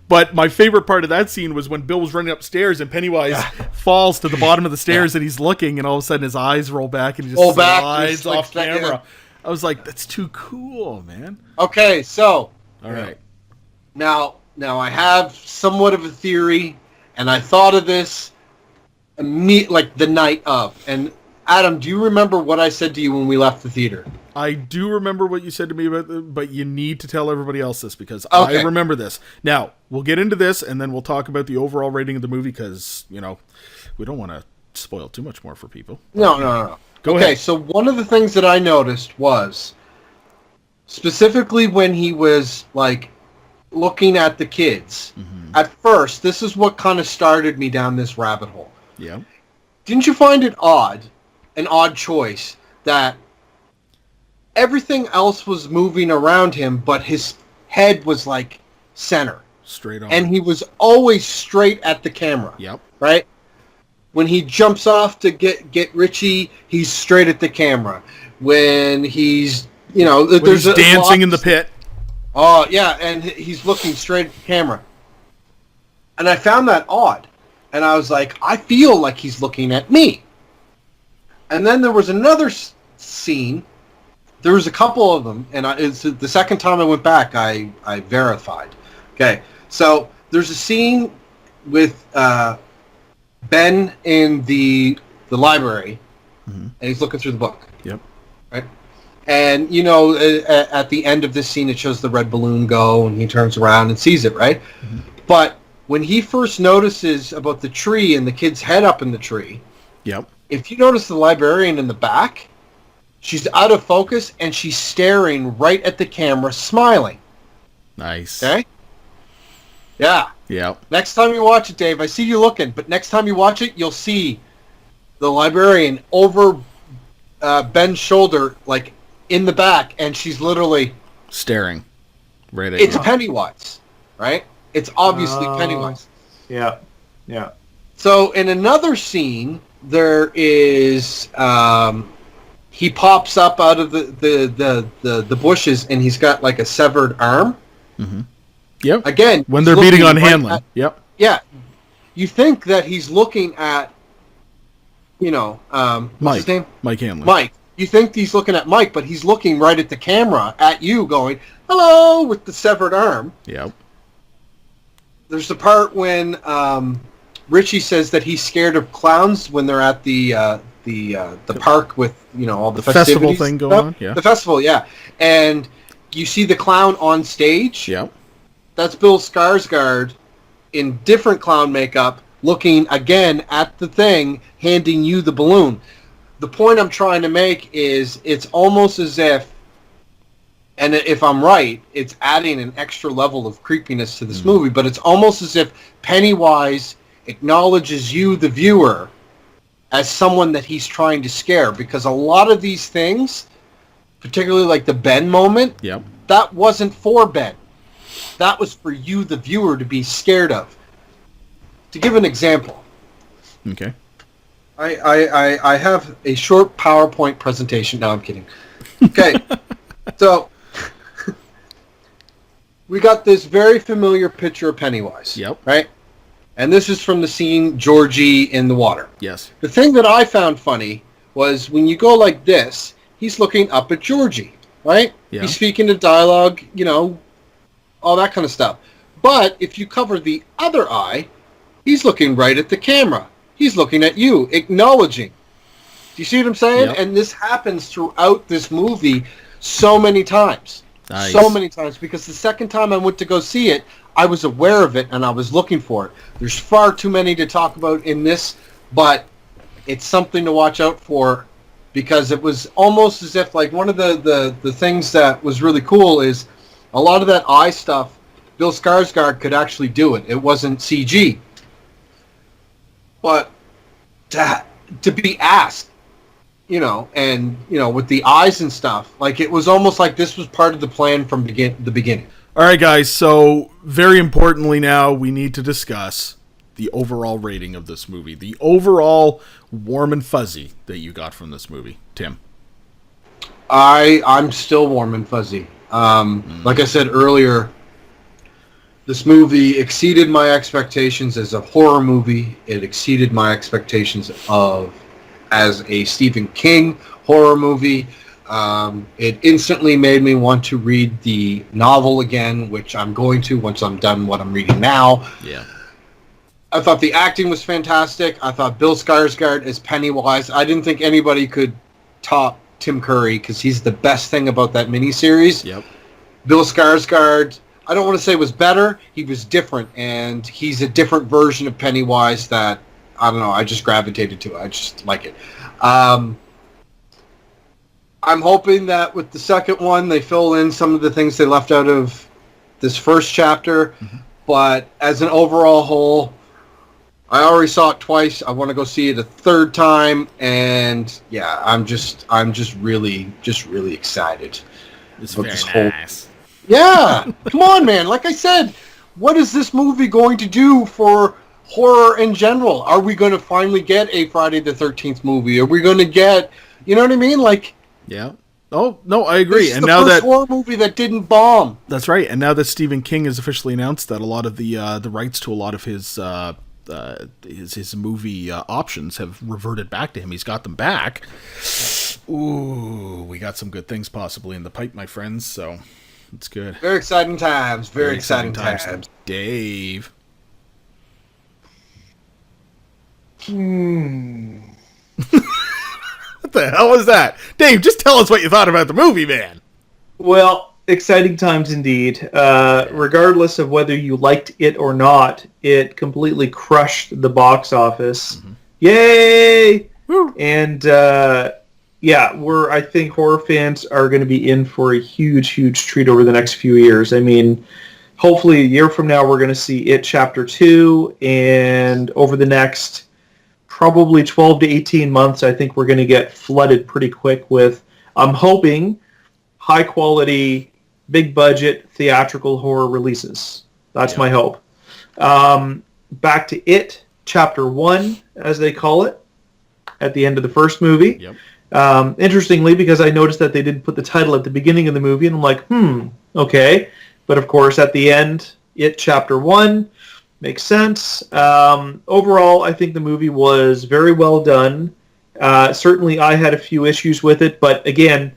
But my favorite part of that scene was when Bill was running upstairs and Pennywise falls to the bottom of the stairs and he's looking, and all of a sudden his eyes roll back and he just slides off camera. I was like, that's too cool, man. Okay, so. All right. Now I have somewhat of a theory, and I thought of this the night of. And Adam, do you remember what I said to you when we left the theater? I do remember what you said to me, but you need to tell everybody else this because I remember this. Now, we'll get into this, and then we'll talk about the overall rating of the movie because, we don't want to spoil too much more for people. No. Go ahead. So one of the things that I noticed was specifically when he was looking at the kids. Mm-hmm. At first, this is what kind of started me down this rabbit hole. Yeah. Didn't you find it an odd choice that everything else was moving around him, but his head was center, straight on, and he was always straight at the camera. Yep. Right. when he jumps off to get Richie, he's straight at the camera. When he's, when there's he's dancing in the pit. Oh, yeah, and he's looking straight at the camera. And I found that odd. And I was like, I feel like he's looking at me. And then there was another scene. There was a couple of them, and it's the second time I went back, I verified. Okay, so there's a scene with Ben in the library, and he's looking through the book. Yep. Right? And, at the end of this scene, it shows the red balloon go, and he turns around and sees it, right? Mm-hmm. But when he first notices about the tree and the kid's head up in the tree, yep. If you notice the librarian in the back, she's out of focus, and she's staring right at the camera, smiling. Nice. Okay? Yeah. Yeah. Next time you watch it, Dave, I see you looking, but next time you watch it, you'll see the librarian over Ben's shoulder, like, in the back, and she's literally... staring right at you. It's you. Pennywise, right? It's obviously Pennywise. Yeah. Yeah. So, in another scene, there is... he pops up out of the bushes, and he's got, like, a severed arm. Mm-hmm. Yep. Again, when they're beating on Hanlon. Yep. Yeah. You think that he's looking at, what's his name? Mike Hanlon. Mike. You think he's looking at Mike, but he's looking right at the camera, at you, going, hello, with the severed arm. Yep. There's the part when Richie says that he's scared of clowns when they're at the park with, all the festival thing going on. Yeah. The festival, yeah. And you see the clown on stage. Yep. That's Bill Skarsgård in different clown makeup, looking again at the thing, handing you the balloon. The point I'm trying to make is it's almost as if, and if I'm right, it's adding an extra level of creepiness to this movie, but it's almost as if Pennywise acknowledges you, the viewer, as someone that he's trying to scare, because a lot of these things, particularly like the Ben moment, yep. That wasn't for Ben. That was for you, the viewer, to be scared of. To give an example. Okay. I have a short PowerPoint presentation. No, I'm kidding. Okay. So, we got this very familiar picture of Pennywise. Yep. Right? And this is from the scene Georgie in the water. Yes. The thing that I found funny was when you go like this, he's looking up at Georgie. Right? Yeah. He's speaking a dialogue, all that kind of stuff. But if you cover the other eye, he's looking right at the camera. He's looking at you, acknowledging. Do you see what I'm saying? Yep. And this happens throughout this movie so many times. Nice. So many times. Because the second time I went to go see it, I was aware of it and I was looking for it. There's far too many to talk about in this, but it's something to watch out for, because it was almost as if, like, one of the things that was really cool is a lot of that eye stuff, Bill Skarsgård could actually do it. It wasn't CG. But to be asked, and, with the eyes and stuff, like, it was almost like this was part of the plan from the beginning. All right, guys, so very importantly now, we need to discuss the overall rating of this movie. The overall warm and fuzzy that you got from this movie. Tim? I'm still warm and fuzzy. Like I said earlier, this movie exceeded my expectations as a horror movie. It exceeded my expectations as a Stephen King horror movie. It instantly made me want to read the novel again, which I'm going to once I'm done what I'm reading now. Yeah. I thought the acting was fantastic. I thought Bill Skarsgård as Pennywise. I didn't think anybody could top Tim Curry, because he's the best thing about that miniseries. Yep. Bill Skarsgård, I don't want to say was better. He was different, and he's a different version of Pennywise that, I don't know, I just gravitated to it. I just like it. I'm hoping that with the second one, they fill in some of the things they left out of this first chapter. Mm-hmm. But as an overall whole, I already saw it twice. I want to go see it a third time, and yeah, I'm just really excited. It's about very this whole... nice. Yeah, come on, man. Like I said, what is this movie going to do for horror in general. Are we going to finally get a Friday the 13th movie? Are we going to get, you know what I mean? Like, yeah. Oh, no, I agree. This is and the now first that horror movie that didn't bomb. That's right. And now that Stephen King has officially announced that a lot of the rights to a lot of his movie options have reverted back to him. He's got them back. Ooh, we got some good things possibly in the pipe, my friends. So it's good. Very exciting times. Very exciting times. Dave. What the hell was that? Dave, just tell us what you thought about the movie, man. Well, exciting times indeed. Regardless of whether you liked it or not, it completely crushed the box office. Mm-hmm. Yay! Woo. And I think horror fans are going to be in for a huge, huge treat over the next few years. I mean, hopefully a year from now we're going to see It Chapter 2, and over the next probably 12 to 18 months, I think we're going to get flooded pretty quick with, I'm hoping, high quality, big budget theatrical horror releases. That's my hope. Back to It, Chapter 1, as they call it, at the end of the first movie. Yep. Interestingly, because I noticed that they didn't put the title at the beginning of the movie, and I'm like, okay. But of course, at the end, It, Chapter 1, makes sense. Overall, I think the movie was very well done. Certainly, I had a few issues with it, but again,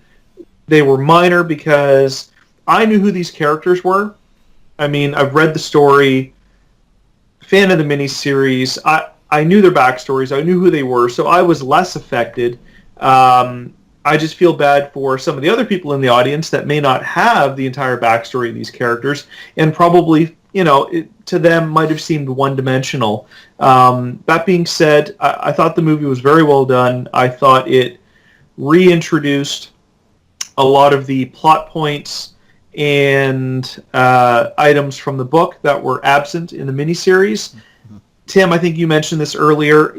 they were minor because I knew who these characters were. I mean, I've read the story, fan of the miniseries. I knew their backstories. I knew who they were, so I was less affected. I just feel bad for some of the other people in the audience that may not have the entire backstory of these characters, and probably, to them might have seemed one-dimensional. That being said, I thought the movie was very well done. I thought it reintroduced a lot of the plot points and items from the book that were absent in the miniseries. Tim, I think you mentioned this earlier,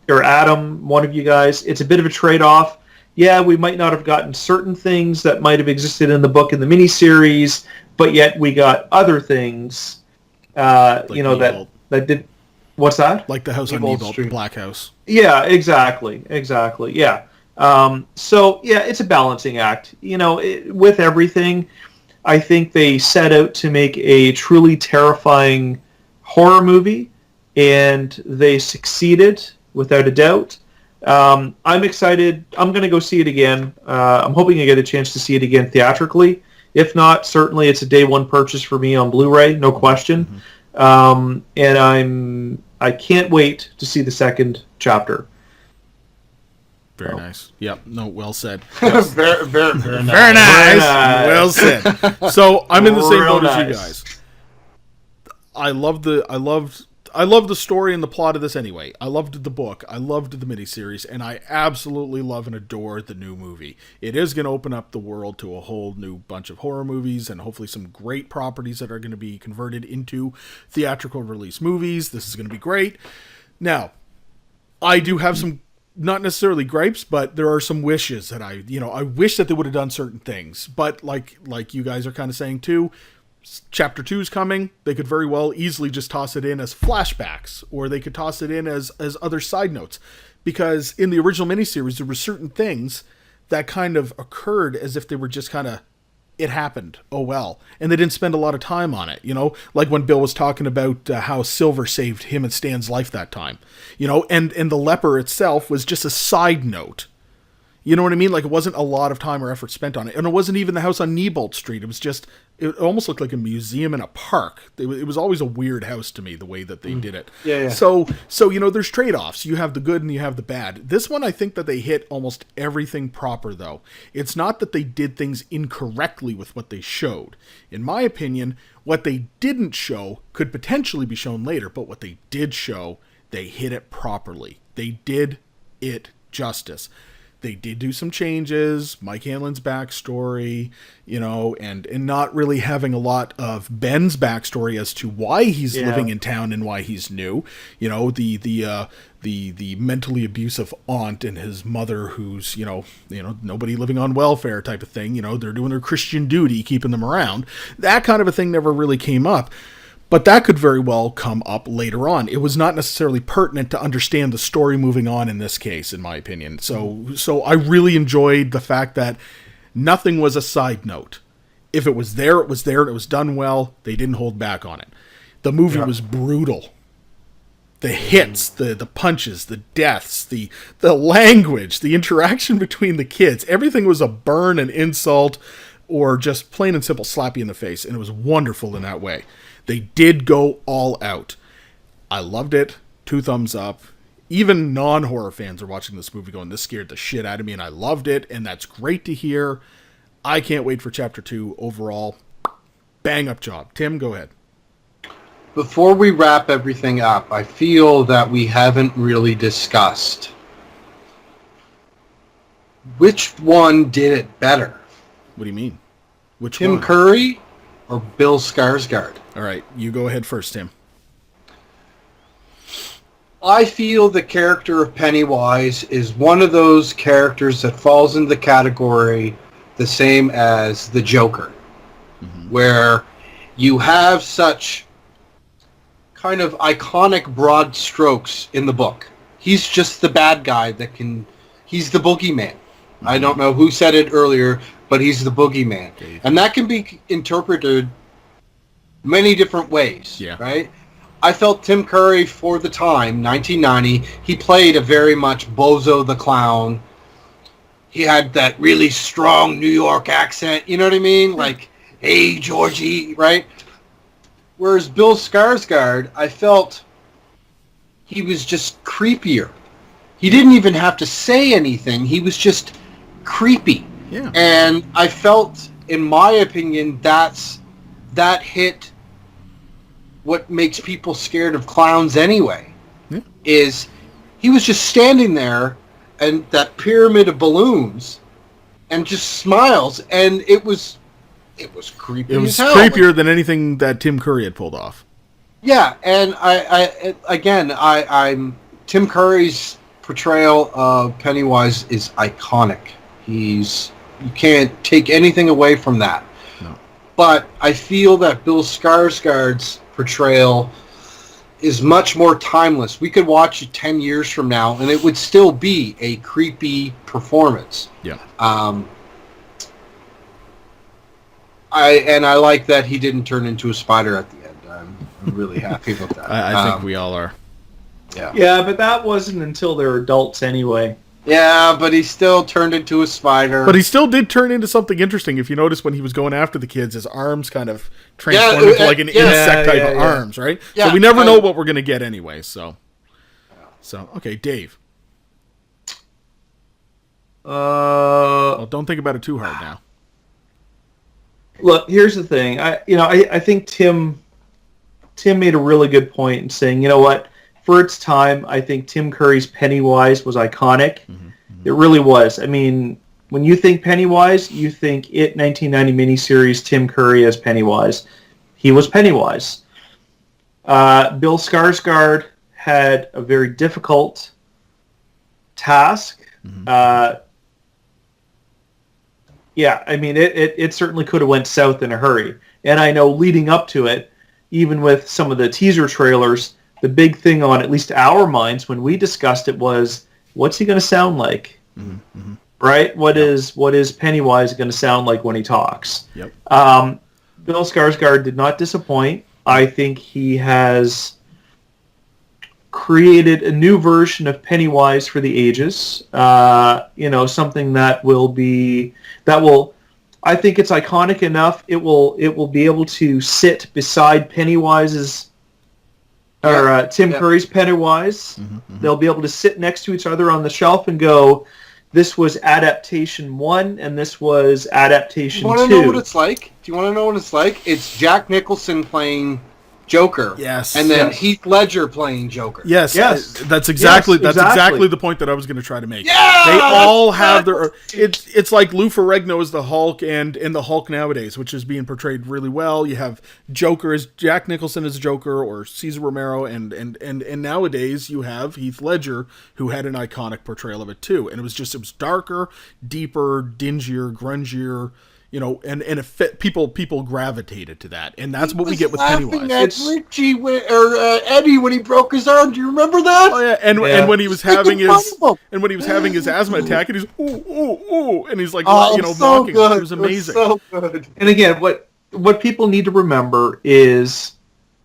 or Adam, one of you guys, it's a bit of a trade-off. Yeah, we might not have gotten certain things that might have existed in the book in the miniseries, but yet we got other things, that did. What's that? Like the house on Nebolt, the Black House. Yeah, exactly. Yeah. It's a balancing act. With everything, I think they set out to make a truly terrifying horror movie, and they succeeded without a doubt. I'm excited. I'm going to go see it again. I'm hoping I get a chance to see it again theatrically. If not, certainly it's a day one purchase for me on Blu-ray, no question. Mm-hmm. And I can't wait to see the second chapter. Very nice. Yep. No, well said. Very, very, very nice. Very nice. Well said. So I'm in the same boat as you guys. I loved the story and the plot of this anyway. I loved the book. I loved the miniseries, and I absolutely love and adore the new movie. It is going to open up the world to a whole new bunch of horror movies and hopefully some great properties that are going to be converted into theatrical release movies. This is going to be great. Now, I do have some, not necessarily gripes, but there are some wishes that I wish that they would have done certain things. But like you guys are kind of saying too, Chapter 2 is coming. They could very well easily just toss it in as flashbacks, or they could toss it in as other side notes. Because in the original miniseries, there were certain things that kind of occurred as if they were just kind of, it happened, oh well. And they didn't spend a lot of time on it, like when Bill was talking about how Silver saved him and Stan's life that time, and the leper itself was just a side note. You know what I mean? Like, it wasn't a lot of time or effort spent on it. And it wasn't even the house on Nebolt Street. It was just, it almost looked like a museum in a park. It was always a weird house to me, the way that they did it. Yeah. So there's trade-offs. You have the good and you have the bad. This one, I think that they hit almost everything proper, though. It's not that they did things incorrectly with what they showed. In my opinion, what they didn't show could potentially be shown later, but what they did show, they hit it properly. They did it justice. They did do some changes, Mike Hanlon's backstory, and not really having a lot of Ben's backstory as to why he's living in town and why he's new. The mentally abusive aunt and his mother, who's nobody living on welfare type of thing. They're doing their Christian duty, keeping them around. That kind of a thing never really came up. But that could very well come up later on. It was not necessarily pertinent to understand the story moving on in this case, in my opinion. So I really enjoyed the fact that nothing was a side note. If it was there, it was there, and it was done well. They didn't hold back on it. The movie was brutal. The hits, the punches, the deaths, the language, the interaction between the kids, everything was a burn, an insult, or just plain and simple slap you in the face, and it was wonderful in that way. They did go all out. I loved it. 2 thumbs up. Even non-horror fans are watching this movie going, this scared the shit out of me, and I loved it, and that's great to hear. I can't wait for Chapter 2 overall. Bang up job. Tim, go ahead. Before we wrap everything up, I feel that we haven't really discussed which one did it better. What do you mean? Which Tim one? Curry or Bill Skarsgård? All right, you go ahead first, Tim. I feel the character of Pennywise is one of those characters that falls into the category the same as the Joker, where you have such kind of iconic broad strokes in the book. He's just the bad guy he's the boogeyman. I don't know who said it earlier, but he's the boogeyman. Okay. And that can be interpreted many different ways, right? I felt Tim Curry, for the time, 1990, he played a very much Bozo the Clown. He had that really strong New York accent, you know what I mean? Like, hey, Georgie, right? Whereas Bill Skarsgård, I felt he was just creepier. He didn't even have to say anything. He was just creepy. Yeah. And I felt, in my opinion, that hit what makes people scared of clowns anyway. Yeah. Is he was just standing there and that pyramid of balloons and just smiles, and it was creepy. It was as hell. creepier than anything that Tim Curry had pulled off. Yeah, and I'm Tim Curry's portrayal of Pennywise is iconic. You can't take anything away from that. No. But I feel that Bill Skarsgård's portrayal is much more timeless. We could watch it 10 years from now, and it would still be a creepy performance. Yeah. I like that he didn't turn into a spider at the end. I'm really happy about that. I think we all are. Yeah. Yeah, but that wasn't until they're adults anyway. Yeah, but he still turned into a spider. But he still did turn into something interesting. If you notice, when he was going after the kids, his arms kind of transformed into like an insect type of arms, right? Yeah, so we never know what we're going to get anyway. So okay, Dave. Well, don't think about it too hard now. Look, here's the thing. I think Tim made a really good point in saying, you know what, for its time, I think Tim Curry's Pennywise was iconic. Mm-hmm. It really was. I mean, when you think Pennywise, you think It 1990 miniseries, Tim Curry as Pennywise. He was Pennywise. Bill Skarsgård had a very difficult task. Mm-hmm. Yeah, I mean, it certainly could have went south in a hurry. And I know leading up to it, even with some of the teaser trailers, the big thing on at least our minds when we discussed it was, what's he going to sound like? Mm-hmm. Right? What is Pennywise going to sound like when he talks? Yep. Bill Skarsgård did not disappoint. I think he has created a new version of Pennywise for the ages. Something that will. I think it's iconic enough. It will be able to sit beside Pennywise's or Tim Curry's Pennywise. Mm-hmm. They'll be able to sit next to each other on the shelf and go, this was adaptation 1 and this was adaptation 2. Do you want to know what it's like? Do you want to know what it's like? It's Jack Nicholson playing Joker. Yes. And then Heath Ledger playing Joker. Yes. That's exactly the point that I was going to try to make. Yeah, they all have their. It's like Lou Ferrigno is the Hulk and the Hulk nowadays, which is being portrayed really well. You have Joker as Jack Nicholson as Joker or Cesar Romero, and nowadays you have Heath Ledger, who had an iconic portrayal of it too, and it was darker, deeper, dingier, grungier. you know, and it fit, people gravitated to that, and that's what we get with Laughing Pennywise. at Richie Eddie when he broke his arm. Do you remember that? Oh yeah, and when he was having his asthma attack, and he's ooh, and he's like, you know, so mocking. Good. It was amazing. So good. And again, what people need to remember is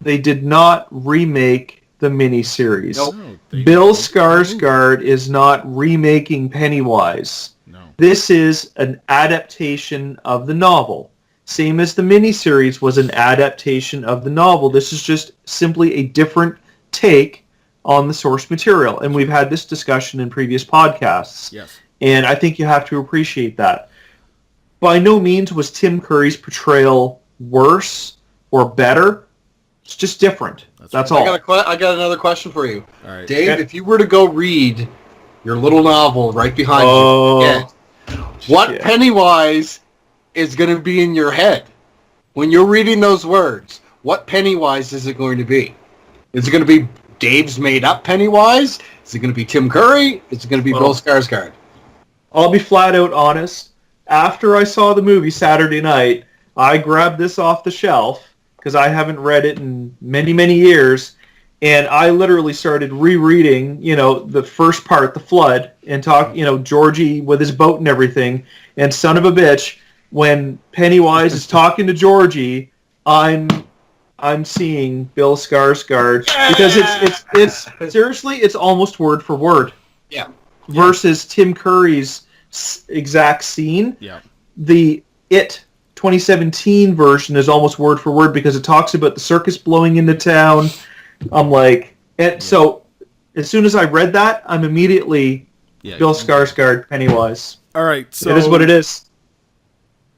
they did not remake the miniseries. Nope. No, Bill Skarsgård is not remaking Pennywise. No. This is an adaptation of the novel. Same as the miniseries was an adaptation of the novel. This is just simply a different take on the source material. And we've had this discussion in previous podcasts. Yes. And I think you have to appreciate that. By no means was Tim Curry's portrayal worse or better. It's just different. That's all. I got another question for you. All right. Dave, if you were to go read your little novel right behind you, what Pennywise is going to be in your head? When you're reading those words, what Pennywise is it going to be? Is it going to be Dave's made-up Pennywise? Is it going to be Tim Curry? Is it going to be Bill Skarsgård? I'll be flat out honest. After I saw the movie Saturday night, I grabbed this off the shelf because I haven't read it in many, many years, and I literally started rereading, you know, the first part, the flood, and talk, you know, Georgie with his boat and everything, and son of a bitch, when Pennywise is talking to Georgie, I'm seeing Bill Skarsgård because it's seriously, it's almost word for word. Yeah. Versus Tim Curry's exact scene. Yeah. The 2017 version is almost word for word because it talks about the circus blowing into town. I'm like, so as soon as I read that, I'm immediately Bill Skarsgård, Pennywise. All right, so it is what it is.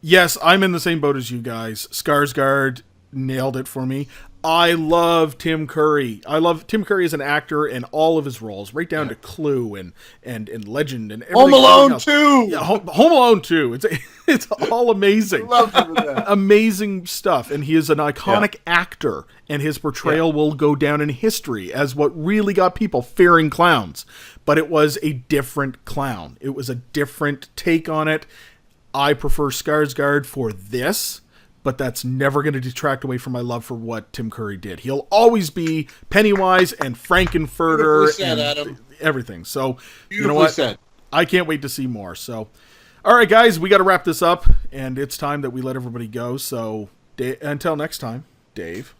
Yes, I'm in the same boat as you guys. Skarsgård nailed it for me. I love Tim Curry. I love Tim Curry as an actor and all of his roles, right down to Clue and Legend and everything. Home Alone 2! Yeah, Home Alone 2. It's all amazing. Love that. Amazing stuff. And he is an iconic actor, and his portrayal will go down in history as what really got people fearing clowns. But it was a different clown. It was a different take on it. I prefer Skarsgård for this, but that's never going to detract away from my love for what Tim Curry did. He'll always be Pennywise and Frankenfurter said, and Adam. Everything. So, you know Beautifully what? said. I can't wait to see more. So, all right, guys, we got to wrap this up, and it's time that we let everybody go. So, until next time, Dave.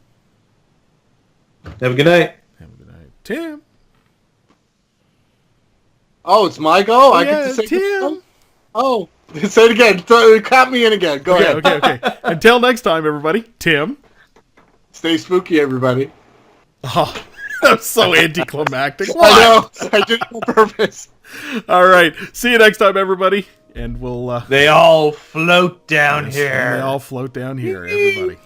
Have a good night. Have a good night. Tim. Oh, it's my go? I Yeah, get to say Tim. Oh, say it again. Clap me in again. Go ahead. Okay. Until next time, everybody. Tim. Stay spooky, everybody. Oh, that's so anticlimactic. I know. I did it on purpose. All right. See you next time, everybody. And we'll... They all float down yes, here. They all float down here, everybody.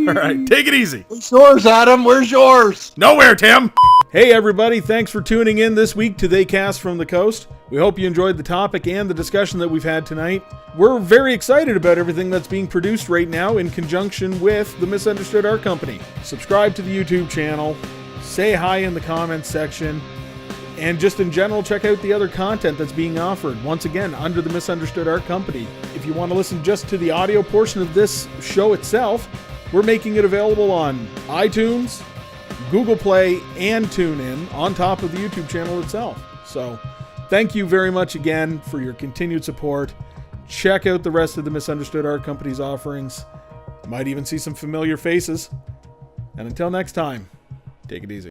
All right. Take it easy. Where's yours, Adam? Where's yours? Nowhere, Tim. Hey, everybody. Thanks for tuning in this week to They Cast from the Coast. We hope you enjoyed the topic and the discussion that we've had tonight. We're very excited about everything that's being produced right now in conjunction with the Misunderstood Art Company. Subscribe to the YouTube channel, say hi in the comments section, and just in general, check out the other content that's being offered, once again, under the Misunderstood Art Company. If you want to listen just to the audio portion of this show itself, we're making it available on iTunes, Google Play, and TuneIn on top of the YouTube channel itself. So, thank you very much again for your continued support. Check out the rest of the Misunderstood Art Company's offerings. Might even see some familiar faces. And until next time, take it easy.